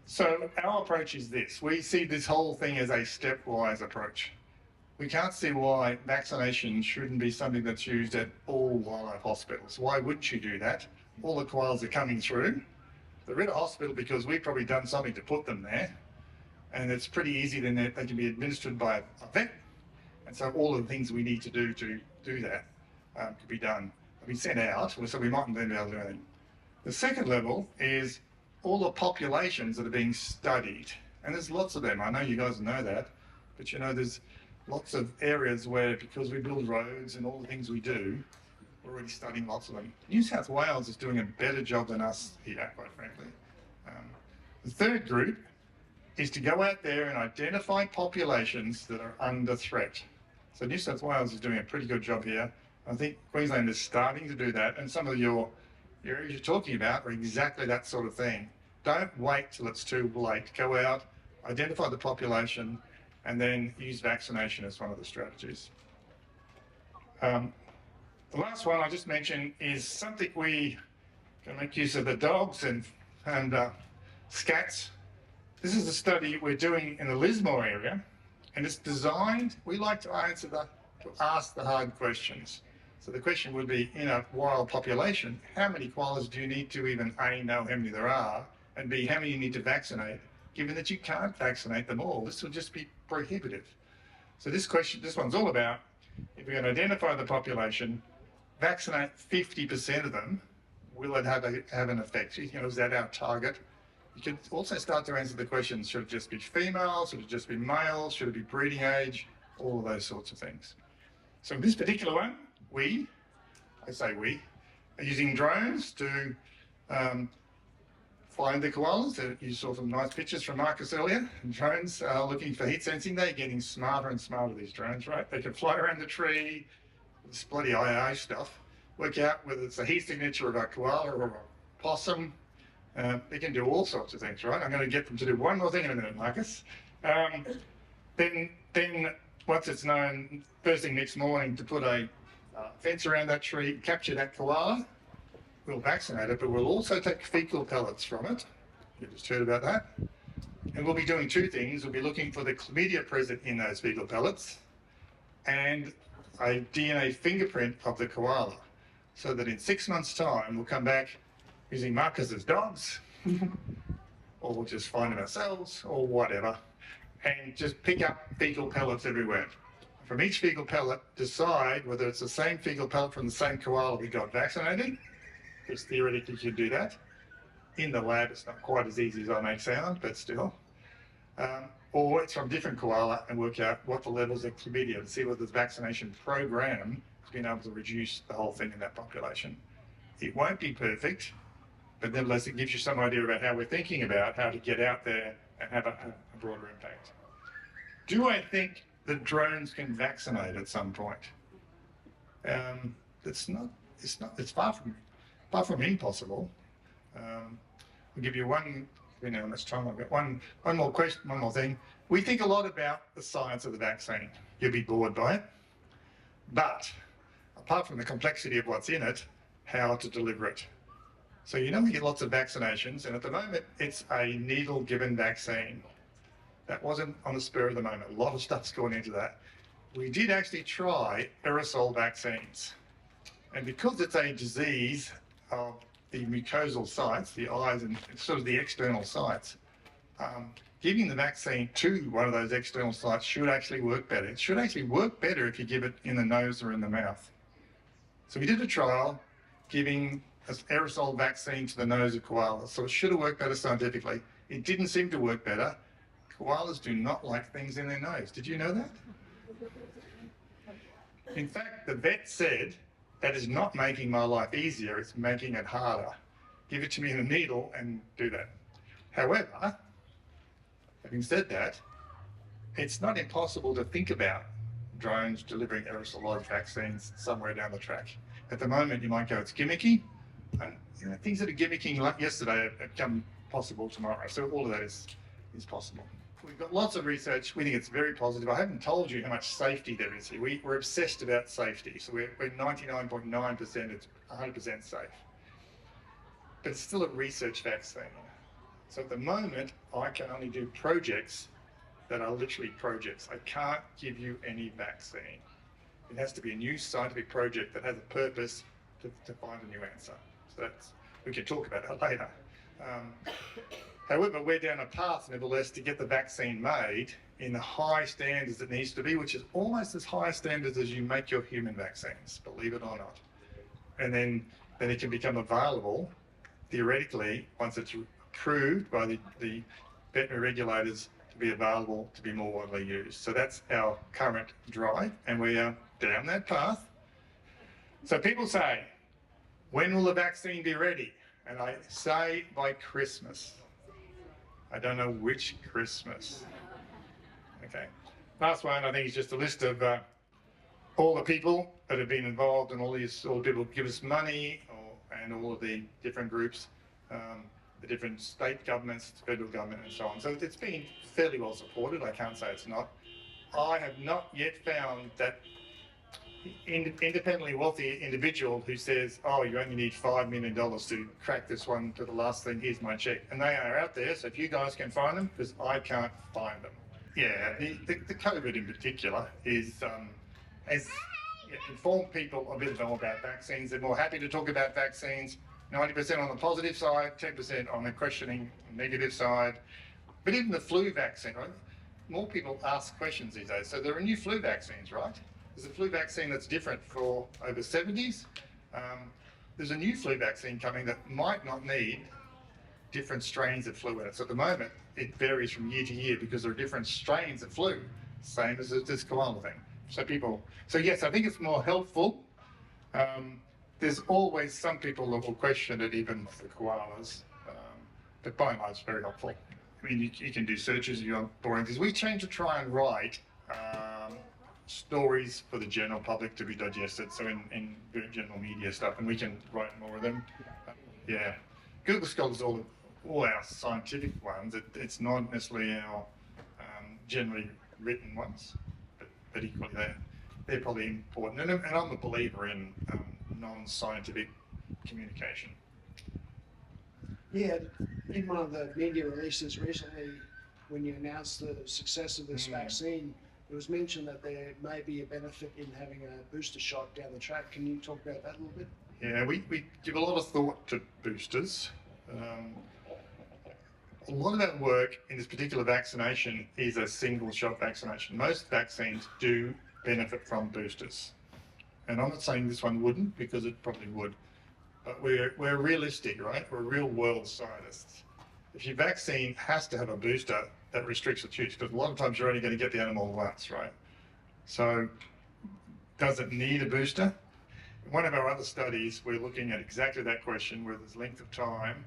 So our approach is this. We see this whole thing as a stepwise approach. We can't see why vaccination shouldn't be something that's used at all wildlife hospitals. Why wouldn't you do that? All the koalas are coming through. They're in a hospital because we've probably done something to put them there, and it's pretty easy then they can be administered by a vet, and so all of the things we need to do that could be done. Be sent out, so we mightn't then be able to do anything. The second level is all the populations that are being studied, and there's lots of them. I know you guys know that, but you know there's lots of areas where, because we build roads and all the things we do, we're already studying lots of them. New South Wales is doing a better job than us here, quite frankly. The third group is to go out there and identify populations that are under threat. So New South Wales is doing a pretty good job here. I think Queensland is starting to do that, and some of your areas you're talking about are exactly that sort of thing. Don't wait till it's too late. Go out, identify the population, and then use vaccination as one of the strategies. The last one I just mentioned is something we can make use of the dogs and scats. This is a study we're doing in the Lismore area, and it's designed, we like to ask the hard questions. So the question would be, in a wild population, how many koalas do you need to even A, know how many there are, and B, how many you need to vaccinate, given that you can't vaccinate them all? This will just be prohibitive. So this one's all about, if we're going to identify the population, vaccinate 50% of them, will it have an effect? You know, is that our target? You could also start to answer the questions, should it just be females, should it just be males, should it be breeding age, all of those sorts of things. So in this particular one, we are using drones to find the koalas. You saw some nice pictures from Marcus earlier. Drones are looking for heat sensing. They're getting smarter and smarter, these drones, right? They can fly around the tree, this bloody IA stuff, work out whether it's a heat signature of a koala or a possum. They can do all sorts of things, right? I'm going to get them to do one more thing in a minute, Marcus. Then once it's known, first thing next morning, to put a fence around that tree, capture that koala, we'll vaccinate it, but we'll also take fecal pellets from it. You just heard about that. And we'll be doing two things. We'll be looking for the chlamydia present in those fecal pellets and a DNA fingerprint of the koala, so that in 6 months' time, we'll come back using Marcus's dogs, or we'll just find them ourselves, or whatever, and just pick up fecal pellets everywhere. From each fecal pellet, decide whether it's the same fecal pellet from the same koala we got vaccinated, because theoretically you could do that. In the lab, it's not quite as easy as I make sound, but still. Or it's from different koala and work out what the levels of chlamydia, and see whether the vaccination program has been able to reduce the whole thing in that population. It won't be perfect, but nevertheless, it gives you some idea about how we're thinking about how to get out there and have a broader impact. Do I think that drones can vaccinate at some point? It's far from impossible. I'll give you one, you know, how much time I've got. One more question, one more thing. We think a lot about the science of the vaccine. You'll be bored by it. But apart from the complexity of what's in it, how to deliver it. So you know we get lots of vaccinations, and at the moment it's a needle-given vaccine. That wasn't on the spur of the moment. A lot of stuff's gone into that. We did actually try aerosol vaccines. And because it's a disease of the mucosal sites, the eyes and sort of the external sites, giving the vaccine to one of those external sites should actually work better. It should actually work better if you give it in the nose or in the mouth. So we did a trial giving an aerosol vaccine to the nose of koalas. So it should have worked better scientifically. It didn't seem to work better. Koalas do not like things in their nose. Did you know that? In fact, the vet said, that is not making my life easier, it's making it harder. Give it to me in a needle and do that. However, having said that, it's not impossible to think about drones delivering aerosolized vaccines somewhere down the track. At the moment, you might go, it's gimmicky, and you know, things that are gimmicky like yesterday have become possible tomorrow. So all of that is possible. We've got lots of research. We think it's very positive. I haven't told you how much safety there is here. We're obsessed about safety. So we're 99.9%, it's 100% safe. But it's still a research vaccine. So at the moment, I can only do projects that are literally projects. I can't give you any vaccine. It has to be a new scientific project that has a purpose to find a new answer. So we can talk about that later. However, we're down a path, nevertheless, to get the vaccine made in the high standards it needs to be, which is almost as high standards as you make your human vaccines, believe it or not. And then it can become available, theoretically, once it's approved by the veterinary regulators, to be available to be more widely used. So that's our current drive, and we are down that path. So people say, when will the vaccine be ready? And I say by Christmas. I don't know which Christmas. Okay. Last one, I think, is just a list of all the people that have been involved and all the people who give us money, and all of the different groups, the different state governments, federal government, and so on. So it's been fairly well supported. I can't say it's not. I have not yet found that independently wealthy individual who says, oh, you only need $5 million to crack this one to the last thing, here's my check. And they are out there, so if you guys can find them, because I can't find them. Yeah, the COVID in particular has informed people a bit more about vaccines. They're more happy to talk about vaccines, 90% on the positive side, 10% on the questioning negative side. But even the flu vaccine, right? More people ask questions these days. So there are new flu vaccines, right? There's a flu vaccine that's different for over 70s. There's a new flu vaccine coming that might not need different strains of flu in it. So at the moment, it varies from year to year because there are different strains of flu, same as this koala thing. So yes, I think it's more helpful. There's always some people that will question it, even for koalas, but by and large, it's very helpful. I mean, you can do searches if you want boring things. We tend to try and write stories for the general public to be digested, so in general media stuff, and we can write more of them. Yeah, Google Scholar's all our scientific ones. It's not necessarily our generally written ones, but equally they're probably important. And I'm a believer in non-scientific communication. Yeah, in one of the media releases recently, when you announced the success of this vaccine, it was mentioned that there may be a benefit in having a booster shot down the track. Can you talk about that a little bit? Yeah, we give a lot of thought to boosters. A lot of that work in this particular vaccination is a single shot vaccination. Most vaccines do benefit from boosters. And I'm not saying this one wouldn't, because it probably would. But we're realistic, right? We're real world scientists. If your vaccine has to have a booster, that restricts its use, because a lot of times you're only going to get the animal once, right? So does it need a booster? In one of our other studies, we're looking at exactly that question, whether there's length of time,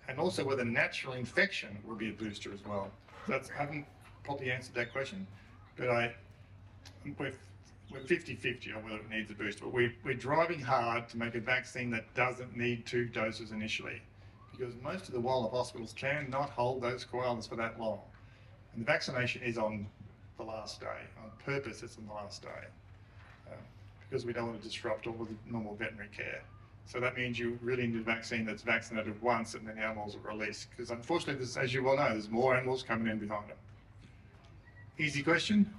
and also whether natural infection would be a booster as well. I haven't probably answered that question, but we're 50-50 on whether it needs a booster. But we're driving hard to make a vaccine that doesn't need 2 doses initially, because most of the wildlife hospitals cannot hold those koalas for that long. And the vaccination is on the last day. On purpose, it's on the last day, because we don't want to disrupt all of the normal veterinary care. So that means you really need a vaccine that's vaccinated once and then the animals are released. Because unfortunately, as you well know, there's more animals coming in behind them. Easy question?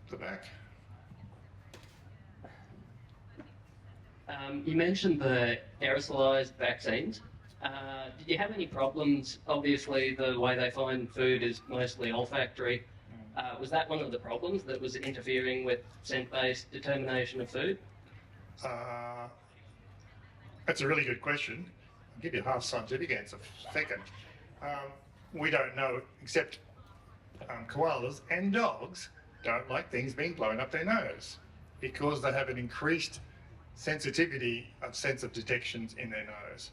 The back. You mentioned the aerosolized vaccines. Did you have any problems? Obviously, the way they find food is mostly olfactory. Was that one of the problems that was interfering with scent-based determination of food? That's a really good question. I'll give you a half scientific answer for a second. We don't know, except koalas and dogs don't like things being blown up their nose because they have an increased sensitivity of sense of detections in their nose.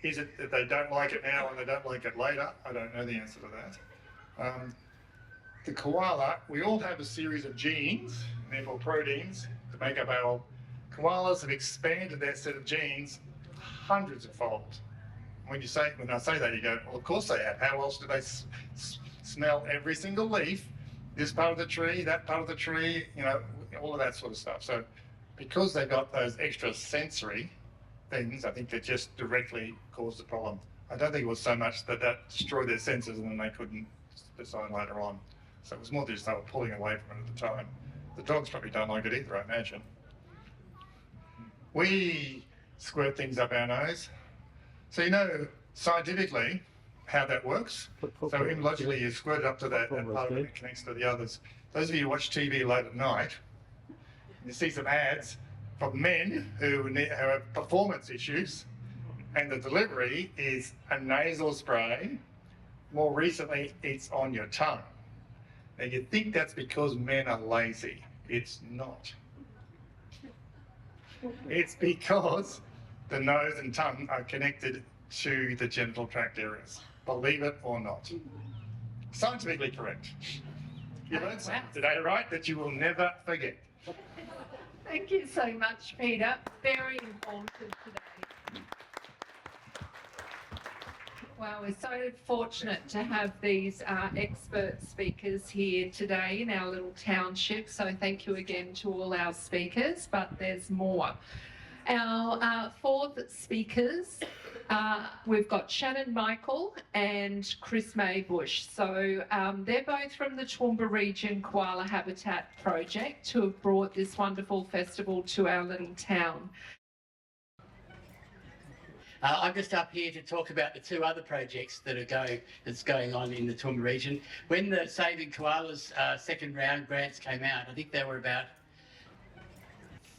Is it that they don't like it now and they don't like it later? I don't know the answer to that. The koala, we all have a series of genes, and therefore proteins, to make up our. Koalas have expanded their set of genes hundreds of fold. When I say that, you go, well, of course they have. How else do they smell every single leaf? This part of the tree, that part of the tree, all of that sort of stuff. So because they got those extra sensory things, I think that just directly caused the problem. I don't think it was so much that destroyed their senses and then they couldn't decide later on. So it was more just they were pulling away from it at the time. The dogs probably don't like it either, I imagine. We squirt things up our nose. So you know scientifically how that works. So immunologically, you squirt it up to that part of it connects to the others. Those of you who watch TV late at night, you see some ads from men who have performance issues, and the delivery is a nasal spray. More recently, it's on your tongue. Now you think that's because men are lazy. It's not. It's because the nose and tongue are connected to the genital tract areas. Believe it or not. Scientifically correct. You learned something today, right? That you will never forget. Thank you so much, Peter. Very important today. Well, we're so fortunate to have these expert speakers here today in our little township. So thank you again to all our speakers, but there's more. Our fourth speakers, we've got Shannon Michael and Chris Meibusch. So they're both from the Toowoomba Region Koala Habitat Project who have brought this wonderful festival to our little town. I'm just up here to talk about the two other projects that's going on in the Toowoomba region. When the Saving Koalas second round grants came out, I think there were about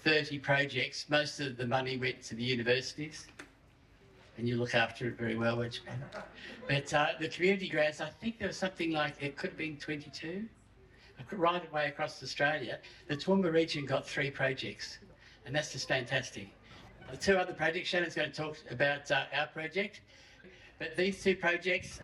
30 projects. Most of the money went to the universities, and you look after it very well, which. But the community grants, I think there was something like, it could have been 22, right away across Australia. The Toowoomba region got 3 projects, and that's just fantastic. The two other projects, Shannon's going to talk about our project, but these two projects,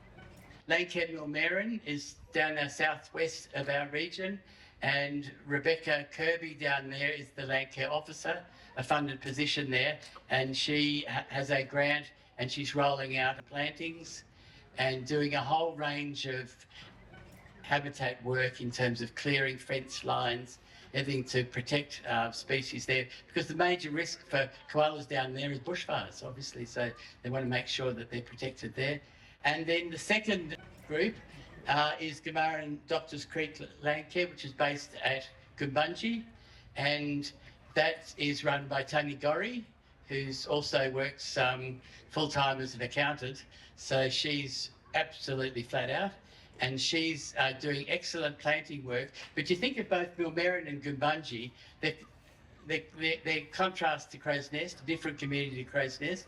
Landcare Millmerran is down the southwest of our region, and Rebecca Kirby down there is the Landcare officer, a funded position there, and she has a grant and she's rolling out plantings and doing a whole range of habitat work in terms of clearing fence lines, everything to protect species there, because the major risk for koalas down there is bushfires, obviously, so they want to make sure that they're protected there. And then the second group is Gamaran Doctors Creek Landcare, which is based at Gumbunji, and that is run by Tony Gorry, who's also works full-time as an accountant, so she's absolutely flat out. And she's doing excellent planting work. But you think of both Millmerran and Gumbunji, they're contrast to Crow's Nest, a different community to Crow's Nest.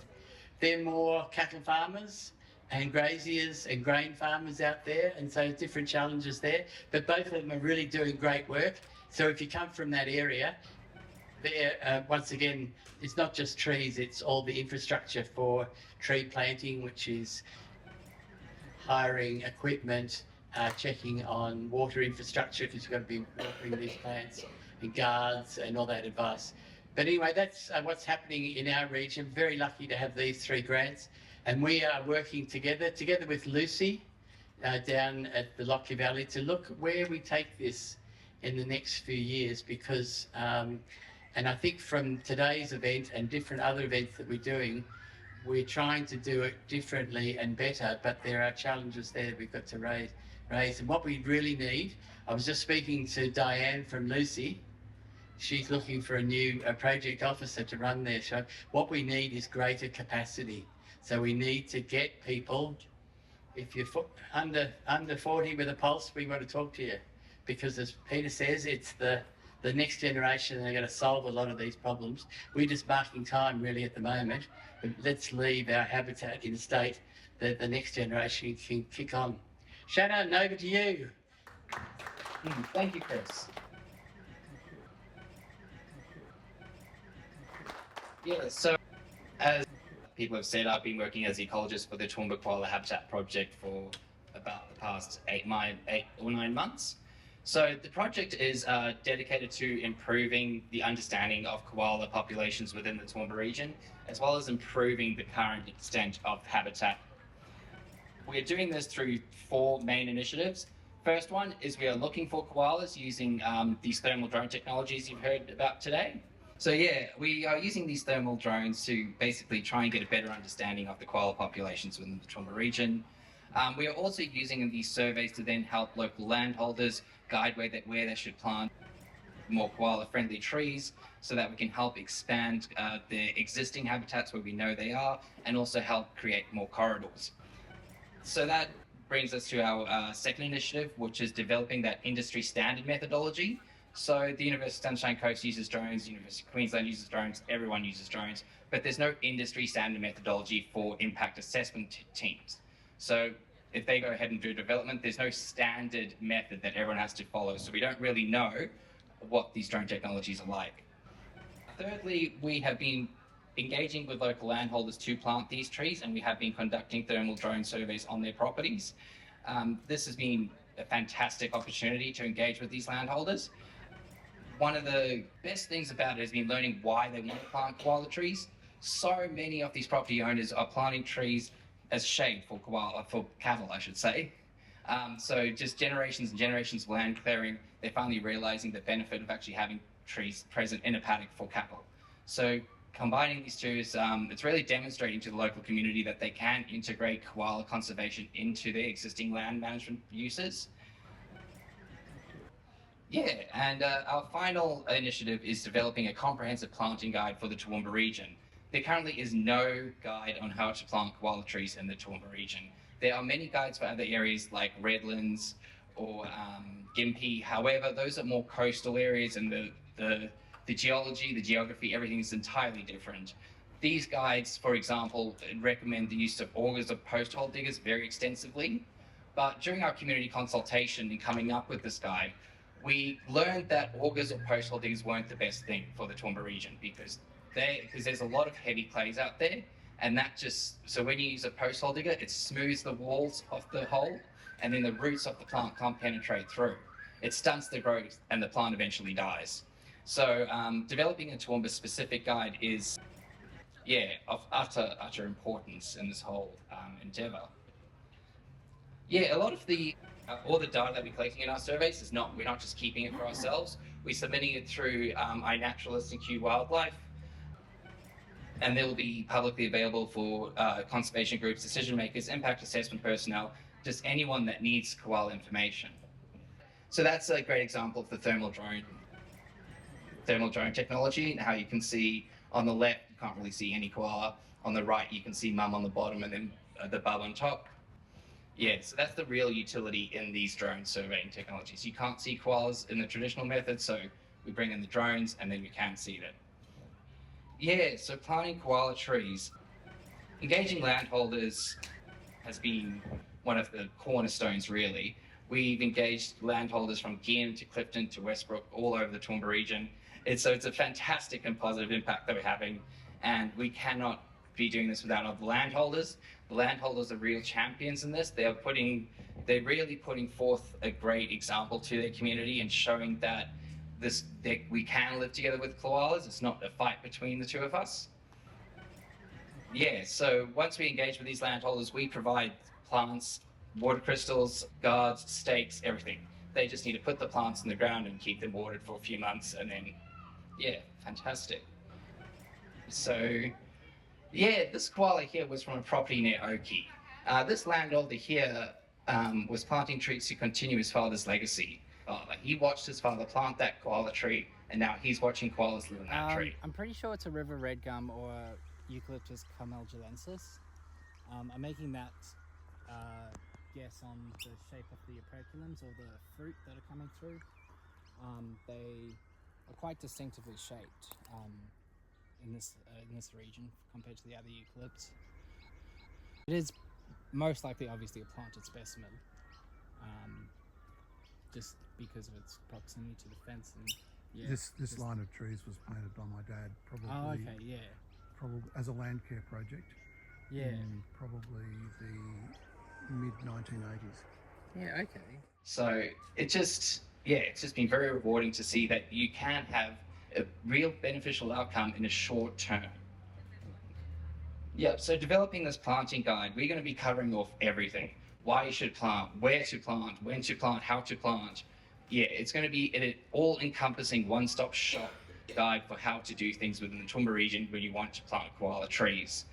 They're more cattle farmers and graziers and grain farmers out there, and so different challenges there. But both of them are really doing great work. So if you come from that area, there, once again, it's not just trees, it's all the infrastructure for tree planting, which is hiring equipment, checking on water infrastructure, because you've got to be watering these plants, and guards and all that advice. But anyway, that's what's happening in our region. Very lucky to have these 3 grants, and we are working together with Lucy down at the Lockyer Valley to look where we take this in the next few years, because and I think from today's event and different other events that we're doing, we're trying to do it differently and better, but there are challenges there we've got to raise. And what we really need, I was just speaking to Diane from Lucy. She's looking for a new project officer to run there. So what we need is greater capacity. So we need to get people, if you're under 40 with a pulse, we want to talk to you. Because as Peter says, it's the next generation that are going to solve a lot of these problems. We're just marking time really at the moment. But let's leave our habitat in a state that the next generation can kick on. Shannon, over to you. Thank you, Chris. Yeah, so as people have said, I've been working as ecologist for the Toowoomba Koala Habitat Project for about the past 8 or 9 months. So the project is dedicated to improving the understanding of koala populations within the Toowoomba region, as well as improving the current extent of habitat. We're doing this through 4 main initiatives. First one is we are looking for koalas using these thermal drone technologies you've heard about today. So yeah, we are using these thermal drones to basically try and get a better understanding of the koala populations within the Toowoomba region. We are also using these surveys to then help local landholders guide where they should plant. more koala-friendly trees so that we can help expand the existing habitats where we know they are, and also help create more corridors. So that brings us to our second initiative, which is developing that industry standard methodology. So the University of Sunshine Coast uses drones, University of Queensland uses drones, everyone uses drones, but there's no industry standard methodology for impact assessment teams. So if they go ahead and do development, there's no standard method that everyone has to follow. So we don't really know what these drone technologies are like. Thirdly, we have been engaging with local landholders to plant these trees, and we have been conducting thermal drone surveys on their properties. This has been a fantastic opportunity to engage with these landholders. One of the best things about it has been learning why they want to plant koala trees. So many of these property owners are planting trees as shade for cattle, I should say. So just generations and generations of land clearing, they're finally realizing the benefit of actually having trees present in a paddock for cattle. So combining these two is it's really demonstrating to the local community that they can integrate koala conservation into their existing land management uses. Yeah, and our final initiative is developing a comprehensive planting guide for the Toowoomba region. There currently is no guide on how to plant koala trees in the Toowoomba region. There are many guides for other areas like Redlands or Gympie. However, those are more coastal areas, and the geology, the geography, everything is entirely different. These guides, for example, recommend the use of augers or post hole diggers very extensively. But during our community consultation in coming up with this guide, we learned that augers or post hole diggers weren't the best thing for the Toowoomba region because there's a lot of heavy clays out there, and so when you use a post hole digger, it smooths the walls of the hole, and then the roots of the plant can't penetrate through. It stunts the growth, and the plant eventually dies. So developing a Toowoomba specific guide is, of utter importance in this whole endeavour. Yeah, a lot of all the data that we're collecting in our surveys we're not just keeping it for ourselves. We're submitting it through iNaturalist and Q Wildlife, and they'll be publicly available for conservation groups, decision makers, impact assessment personnel, just anyone that needs koala information. So that's a great example of the thermal drone technology, and how you can see on the left, you can't really see any koala. On the right, you can see mum on the bottom and then the bub on top. Yeah, so that's the real utility in these drone surveying technologies. You can't see koalas in the traditional method, so we bring in the drones and then we can see them. Yeah, so planting koala trees. Engaging landholders has been one of the cornerstones, really. We've engaged landholders from Gien to Clifton to Westbrook, all over the Toowoomba region. It's a fantastic and positive impact that we're having, and we cannot be doing this without other landholders. The landholders are real champions in this. They're really putting forth a great example to their community and showing that we can live together with koalas. It's not a fight between the two of us. Yeah, so once we engage with these landholders, we provide plants, water crystals, guards, stakes, everything. They just need to put the plants in the ground and keep them watered for a few months, and then, yeah, fantastic. So, yeah, this koala here was from a property near Oakey. This landholder here was planting trees to continue his father's legacy. He watched his father plant that koala tree, and now he's watching koalas live in that tree. I'm pretty sure it's a river red gum or Eucalyptus carmelgilensis. I'm making that guess on the shape of the operculums or the fruit that are coming through. They are quite distinctively shaped in this region compared to the other eucalypts. It is most likely, obviously, a planted specimen, just because of its proximity to the fence. And yeah, this line of trees was planted by my dad, probably. Oh, okay, yeah. Probably as a land care project. Yeah. In probably the mid-1980s. Yeah, okay. So it's just been very rewarding to see that you can have a real beneficial outcome in a short term. Yeah, so developing this planting guide, we're going to be covering off everything. Why you should plant, where to plant, when to plant, how to plant. Yeah, it's going to be an all-encompassing one-stop shop guide for how to do things within the Toowoomba region when you want to plant koala trees.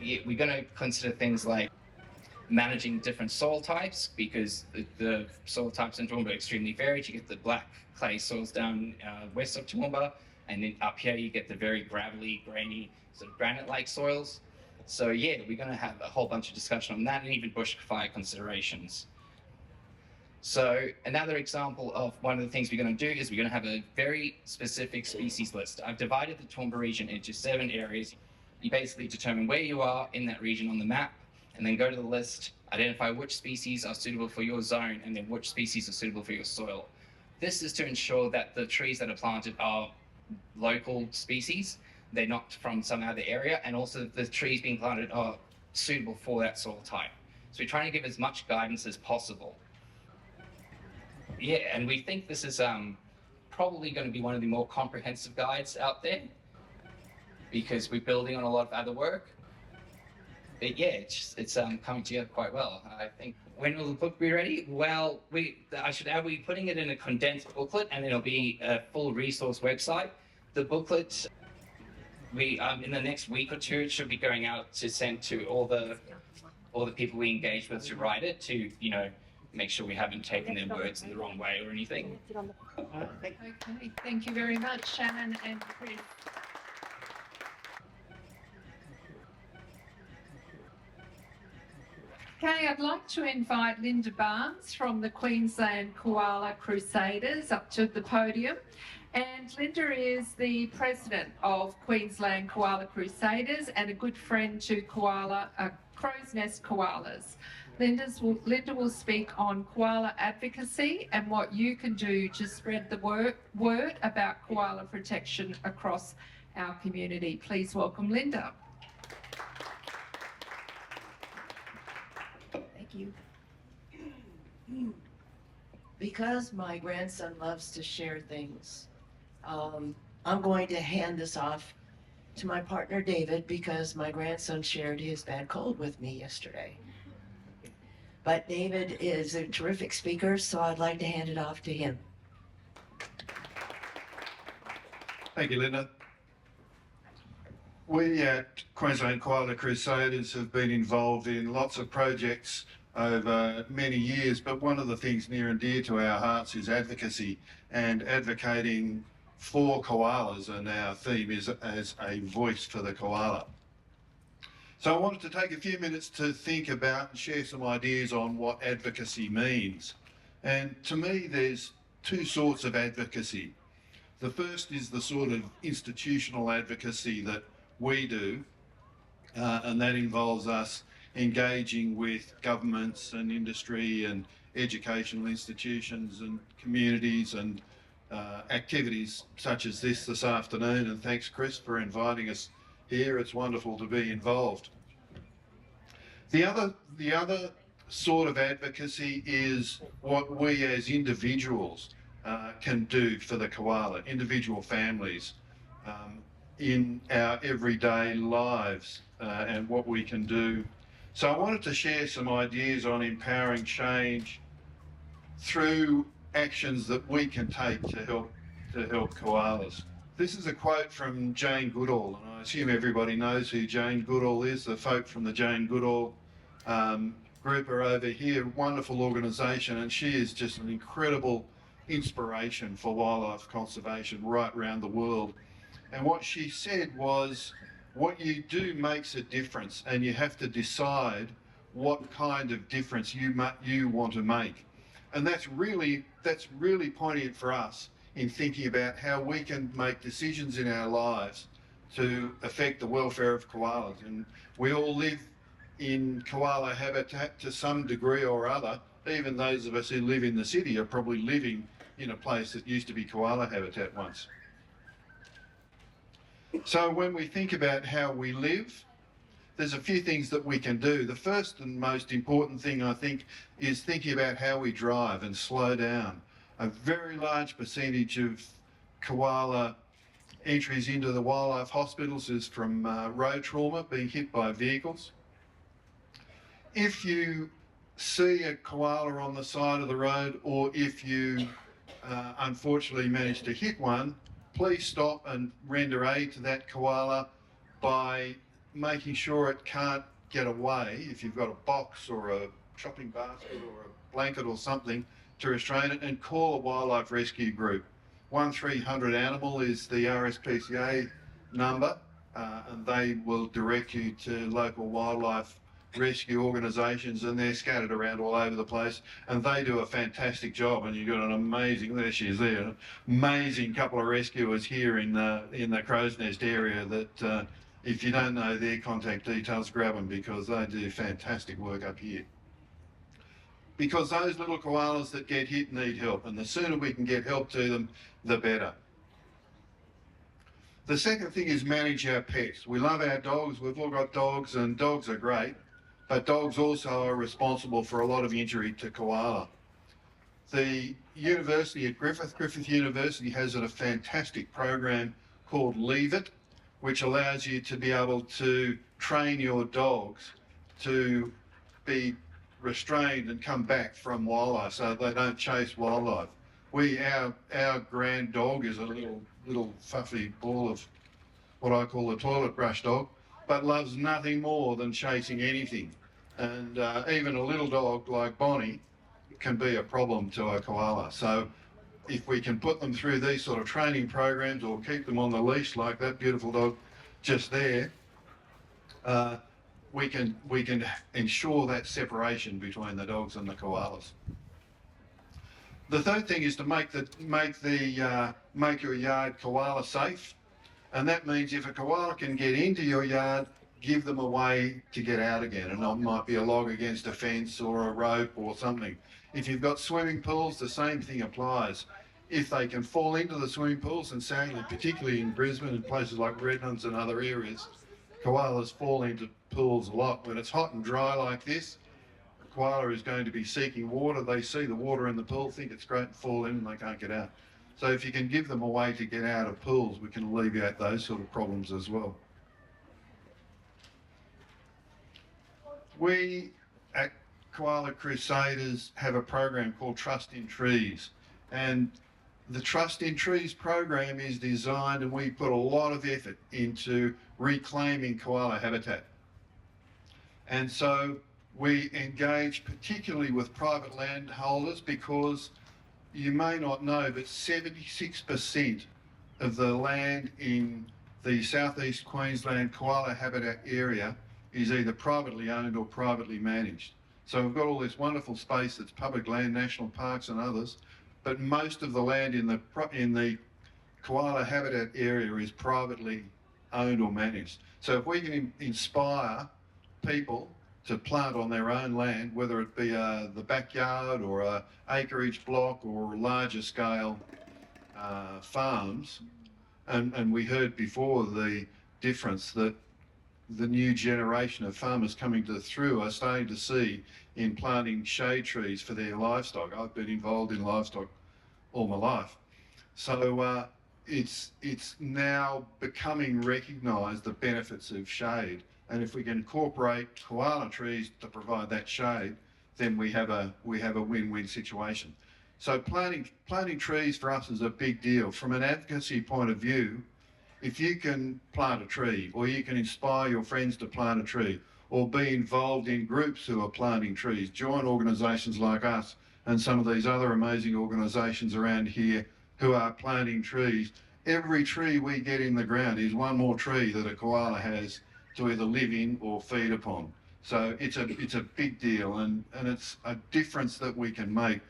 Yeah, we're going to consider things like managing different soil types, because the soil types in Toowoomba are extremely varied. You get the black clay soils down west of Toowoomba, and then up here you get the very gravelly, grainy, sort of granite-like soils. So yeah, we're going to have a whole bunch of discussion on that, and even bushfire considerations. So another example of one of the things we're going to do is we're going to have a very specific species list. I've divided the Toowoomba region into 7 areas. You basically determine where you are in that region on the map, and then go to the list, identify which species are suitable for your zone, and then which species are suitable for your soil. This is to ensure that the trees that are planted are local species, they're not from some other area, and also the trees being planted are suitable for that soil type. So we're trying to give as much guidance as possible. Yeah, and we think this is probably going to be one of the more comprehensive guides out there, because we're building on a lot of other work. But yeah, it's coming together quite well, I think. When will the book be ready? Well, I should add, we're putting it in a condensed booklet, and it'll be a full resource website. The booklet, in the next week or two, it should be going out to send to all the people we engage with to write it, to, you know, make sure we haven't taken their words in the wrong way or anything. Okay, thank you very much, Shannon and Chris. Okay, I'd like to invite Linda Barnes from the Queensland Koala Crusaders up to the podium. And Linda is the president of Queensland Koala Crusaders and a good friend to Crow's Nest Koalas. Linda will speak on koala advocacy and what you can do to spread the word about koala protection across our community. Please welcome Linda. Thank you. Because my grandson loves to share things, I'm going to hand this off to my partner David, because my grandson shared his bad cold with me yesterday. But David is a terrific speaker, so I'd like to hand it off to him. Thank you, Linda. We at Queensland Koala Crusaders have been involved in lots of projects over many years, but one of the things near and dear to our hearts is advocacy, and advocating for koalas, and our theme is as a voice for the koala. So I wanted to take a few minutes to think about and share some ideas on what advocacy means. And to me, there's 2 sorts of advocacy. The first is the sort of institutional advocacy that we do, and that involves us engaging with governments and industry and educational institutions and communities and activities such as this afternoon. And thanks, Chris, for inviting us here. It's wonderful to be involved. The other sort of advocacy is what we as individuals can do for the koala, individual families, in our everyday lives, and what we can do. So I wanted to share some ideas on empowering change through actions that we can take to help koalas. This is a quote from Jane Goodall, and I assume everybody knows who Jane Goodall is. The folk from the Jane Goodall group are over here, wonderful organisation, and she is just an incredible inspiration for wildlife conservation right around the world. And what she said was, what you do makes a difference, and you have to decide what kind of difference you want to make. And that's really poignant for us in thinking about how we can make decisions in our lives to affect the welfare of koalas. And we all live in koala habitat to some degree or other. Even those of us who live in the city are probably living in a place that used to be koala habitat once. So when we think about how we live, there's a few things that we can do. The first and most important thing, I think, is thinking about how we drive and slow down. A very large percentage of koala entries into the wildlife hospitals is from road trauma, being hit by vehicles. If you see a koala on the side of the road, or if you unfortunately manage to hit one, please stop and render aid to that koala by making sure it can't get away, if you've got a box or a shopping basket or a blanket or something to restrain it, and call a wildlife rescue group. 1300 animal is the RSPCA number, and they will direct you to local wildlife rescue organisations, and they're scattered around all over the place, and they do a fantastic job. And you've got an amazing, there she is there, an amazing couple of rescuers here in the Crow's Nest area that if you don't know their contact details, grab them, because they do fantastic work up here. Because those little koalas that get hit need help, and the sooner we can get help to them, the better. The second thing is manage our pets. We love our dogs, we've all got dogs, and dogs are great, but dogs also are responsible for a lot of injury to koala. The university at Griffith University has a fantastic program called Leave It, which allows you to be able to train your dogs to be restrained and come back from wildlife so they don't chase wildlife. Our grand dog is a little fluffy ball of what I call a toilet brush dog, but loves nothing more than chasing anything. And even a little dog like Bonnie can be a problem to a koala. So if we can put them through these sort of training programs or keep them on the leash like that beautiful dog just there, we can ensure that separation between the dogs and the koalas. The third thing is to make your yard koala safe, and that means if a koala can get into your yard, give them a way to get out again, and it might be a log against a fence or a rope or something. If you've got swimming pools, the same thing applies. If they can fall into the swimming pools, and sadly, particularly in Brisbane and places like Redlands and other areas, koalas fall into pools a lot. When it's hot and dry like this, a koala is going to be seeking water. They see the water in the pool, think it's great, and fall in, and they can't get out. So if you can give them a way to get out of pools, we can alleviate those sort of problems as well. We at Koala Crusaders have a program called Trust in Trees, and the Trust in Trees program is designed, and we put a lot of effort into reclaiming koala habitat. And so we engage particularly with private landholders, because you may not know, but 76% of the land in the southeast Queensland koala habitat area is either privately owned or privately managed. So we've got all this wonderful space that's public land, national parks and others, but most of the land in the koala habitat area is privately owned or managed. So if we can inspire people to plant on their own land, whether it be the backyard or a acreage block or larger scale farms, and we heard before the difference that the new generation of farmers coming through are starting to see in planting shade trees for their livestock. I've been involved in livestock all my life. So it's now becoming recognised, the benefits of shade. And if we can incorporate koala trees to provide that shade, then we have a win-win situation. So planting trees for us is a big deal. From an advocacy point of view, if you can plant a tree, or you can inspire your friends to plant a tree, or be involved in groups who are planting trees, join organisations like us and some of these other amazing organisations around here who are planting trees, every tree we get in the ground is one more tree that a koala has to either live in or feed upon. So it's a big deal, and it's a difference that we can make.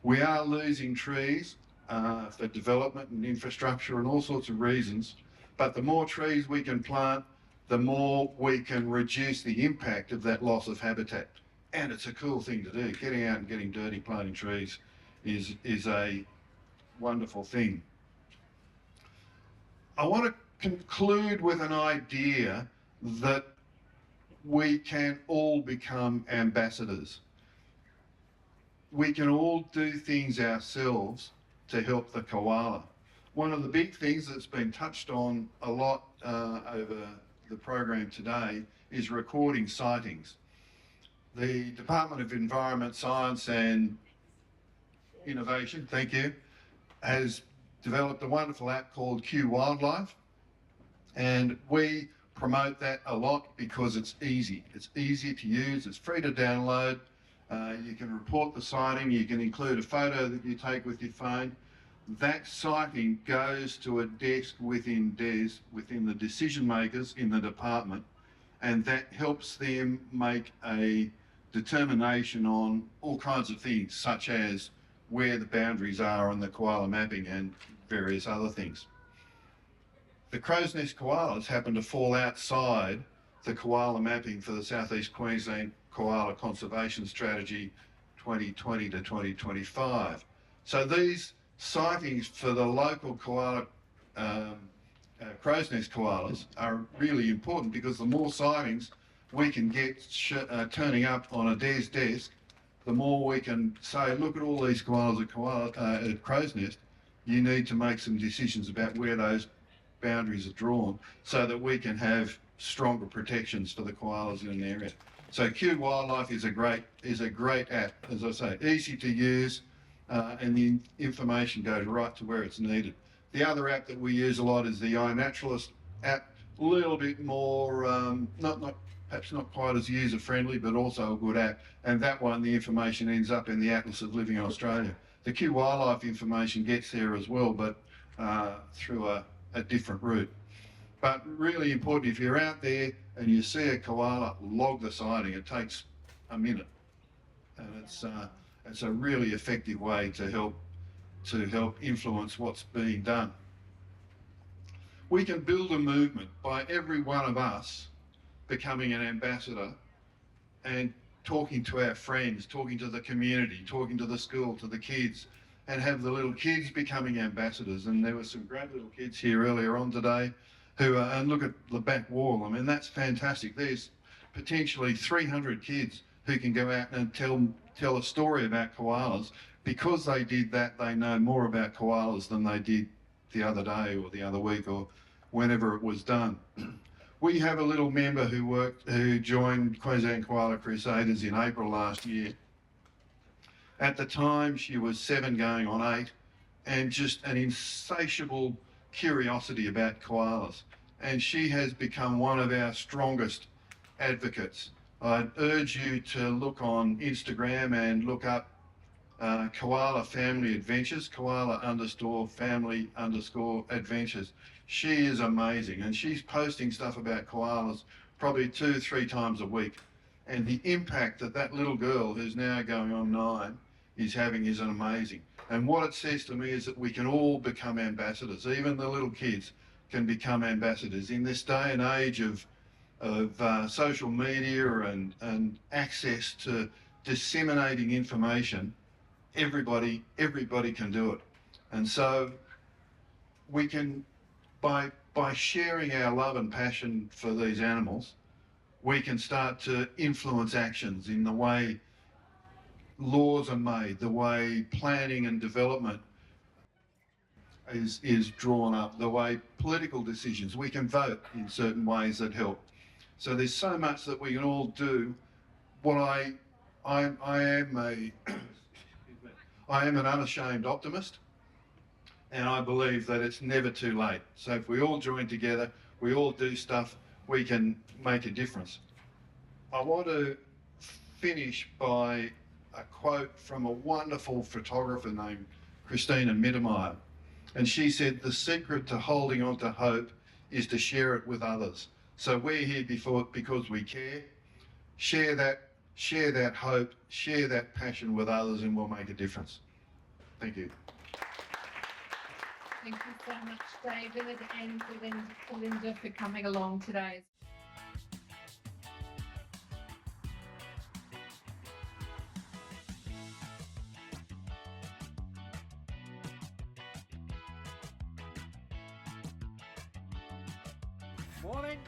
We are losing trees for development and infrastructure and all sorts of reasons, but the more trees we can plant, the more we can reduce the impact of that loss of habitat. And it's a cool thing to do. Getting out and getting dirty planting trees is a wonderful thing. I want to conclude with an idea that we can all become ambassadors. We can all do things ourselves to help the koala. One of the big things that's been touched on a lot over the program today is recording sightings. The Department of Environment, Science and Innovation, thank you, has developed a wonderful app called Q Wildlife, and we promote that a lot because it's easy. It's easy to use, it's free to download. You can report the sighting, you can include a photo that you take with your phone. That sighting goes to a desk within the decision makers in the department, and that helps them make a determination on all kinds of things, such as where the boundaries are on the koala mapping and various other things. The crow's nest koalas happen to fall outside the koala mapping for the Southeast Queensland Koala Conservation Strategy 2020 to 2025. So these sightings for the local koala crow's nest koalas are really important, because the more sightings we can get turning up on a desk, the more we can say, look at all these koalas at crow's nest. You need to make some decisions about where those boundaries are drawn so that we can have stronger protections for the koalas in an area. So Q Wildlife is a great app, as I say, easy to use, and the information goes right to where it's needed. The other app that we use a lot is the iNaturalist app, a little bit more, perhaps not quite as user-friendly, but also a good app. And that one, the information ends up in the Atlas of Living Australia. The Q Wildlife information gets there as well, but through a different route. But really important, if you're out there and you see a koala, log the sighting. It takes a minute, and it's a really effective way to help influence what's being done. We can build a movement by every one of us becoming an ambassador and talking to our friends, talking to the community, talking to the school, to the kids, and have the little kids becoming ambassadors. And there were some great little kids here earlier on today who, and look at the back wall, I mean, that's fantastic. There's potentially 300 kids who can go out and tell a story about koalas. Because they did that, they know more about koalas than they did the other day or the other week or whenever it was done. We have a little member who joined Queensland Koala Crusaders in April last year. At the time, she was 7 going on 8, and just an insatiable curiosity about koalas. And she has become one of our strongest advocates. I'd urge you to look on Instagram and look up Koala Family Adventures, Koala_family_adventures. She is amazing, and she's posting stuff about koalas probably 2-3 times a week. And the impact that little girl, who's now going on 9, is having is amazing. And what it says to me is that we can all become ambassadors. Even the little kids can become ambassadors. In this day and age of social media and access to disseminating information, everybody can do it. And so we can, by sharing our love and passion for these animals, we can start to influence actions in the way laws are made, the way planning and development is drawn up, the way political decisions, we can vote in certain ways that help. So there's so much that we can all do. What I am an unashamed optimist, and I believe that it's never too late. So if we all join together, we all do stuff, we can make a difference. I want to finish by a quote from a wonderful photographer named Christina Mittermeier. And she said, "The secret to holding on to hope is to share it with others." So we're here because we care. Share that hope, share that passion with others, and we'll make a difference. Thank you. Thank you so much, David, and Belinda for coming along today. Morning.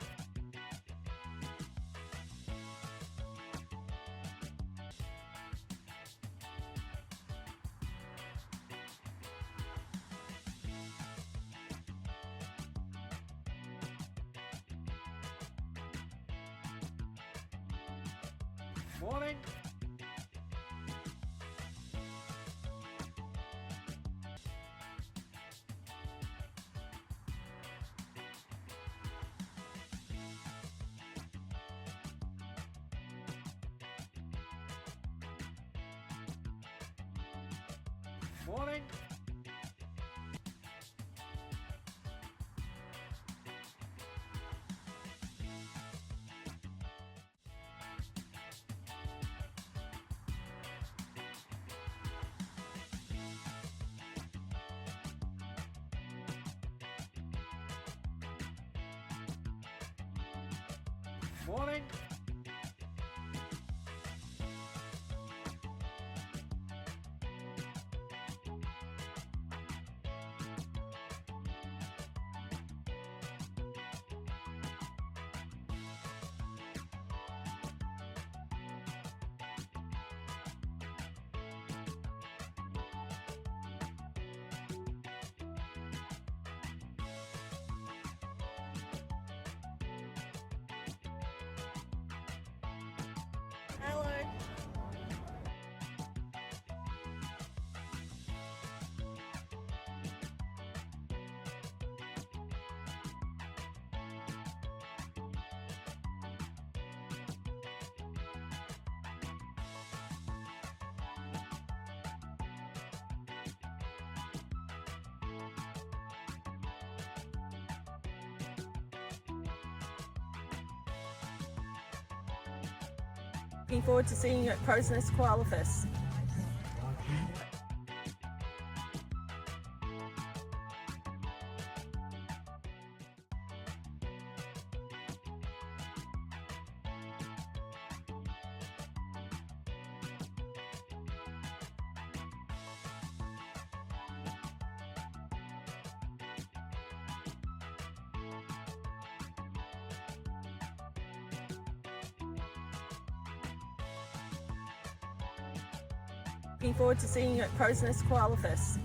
Morning. Morning. Morning. Hello. Looking forward to seeing you at Crow's Nest Koala Fest. Looking forward to seeing you at Crow's Nest Koala Fest.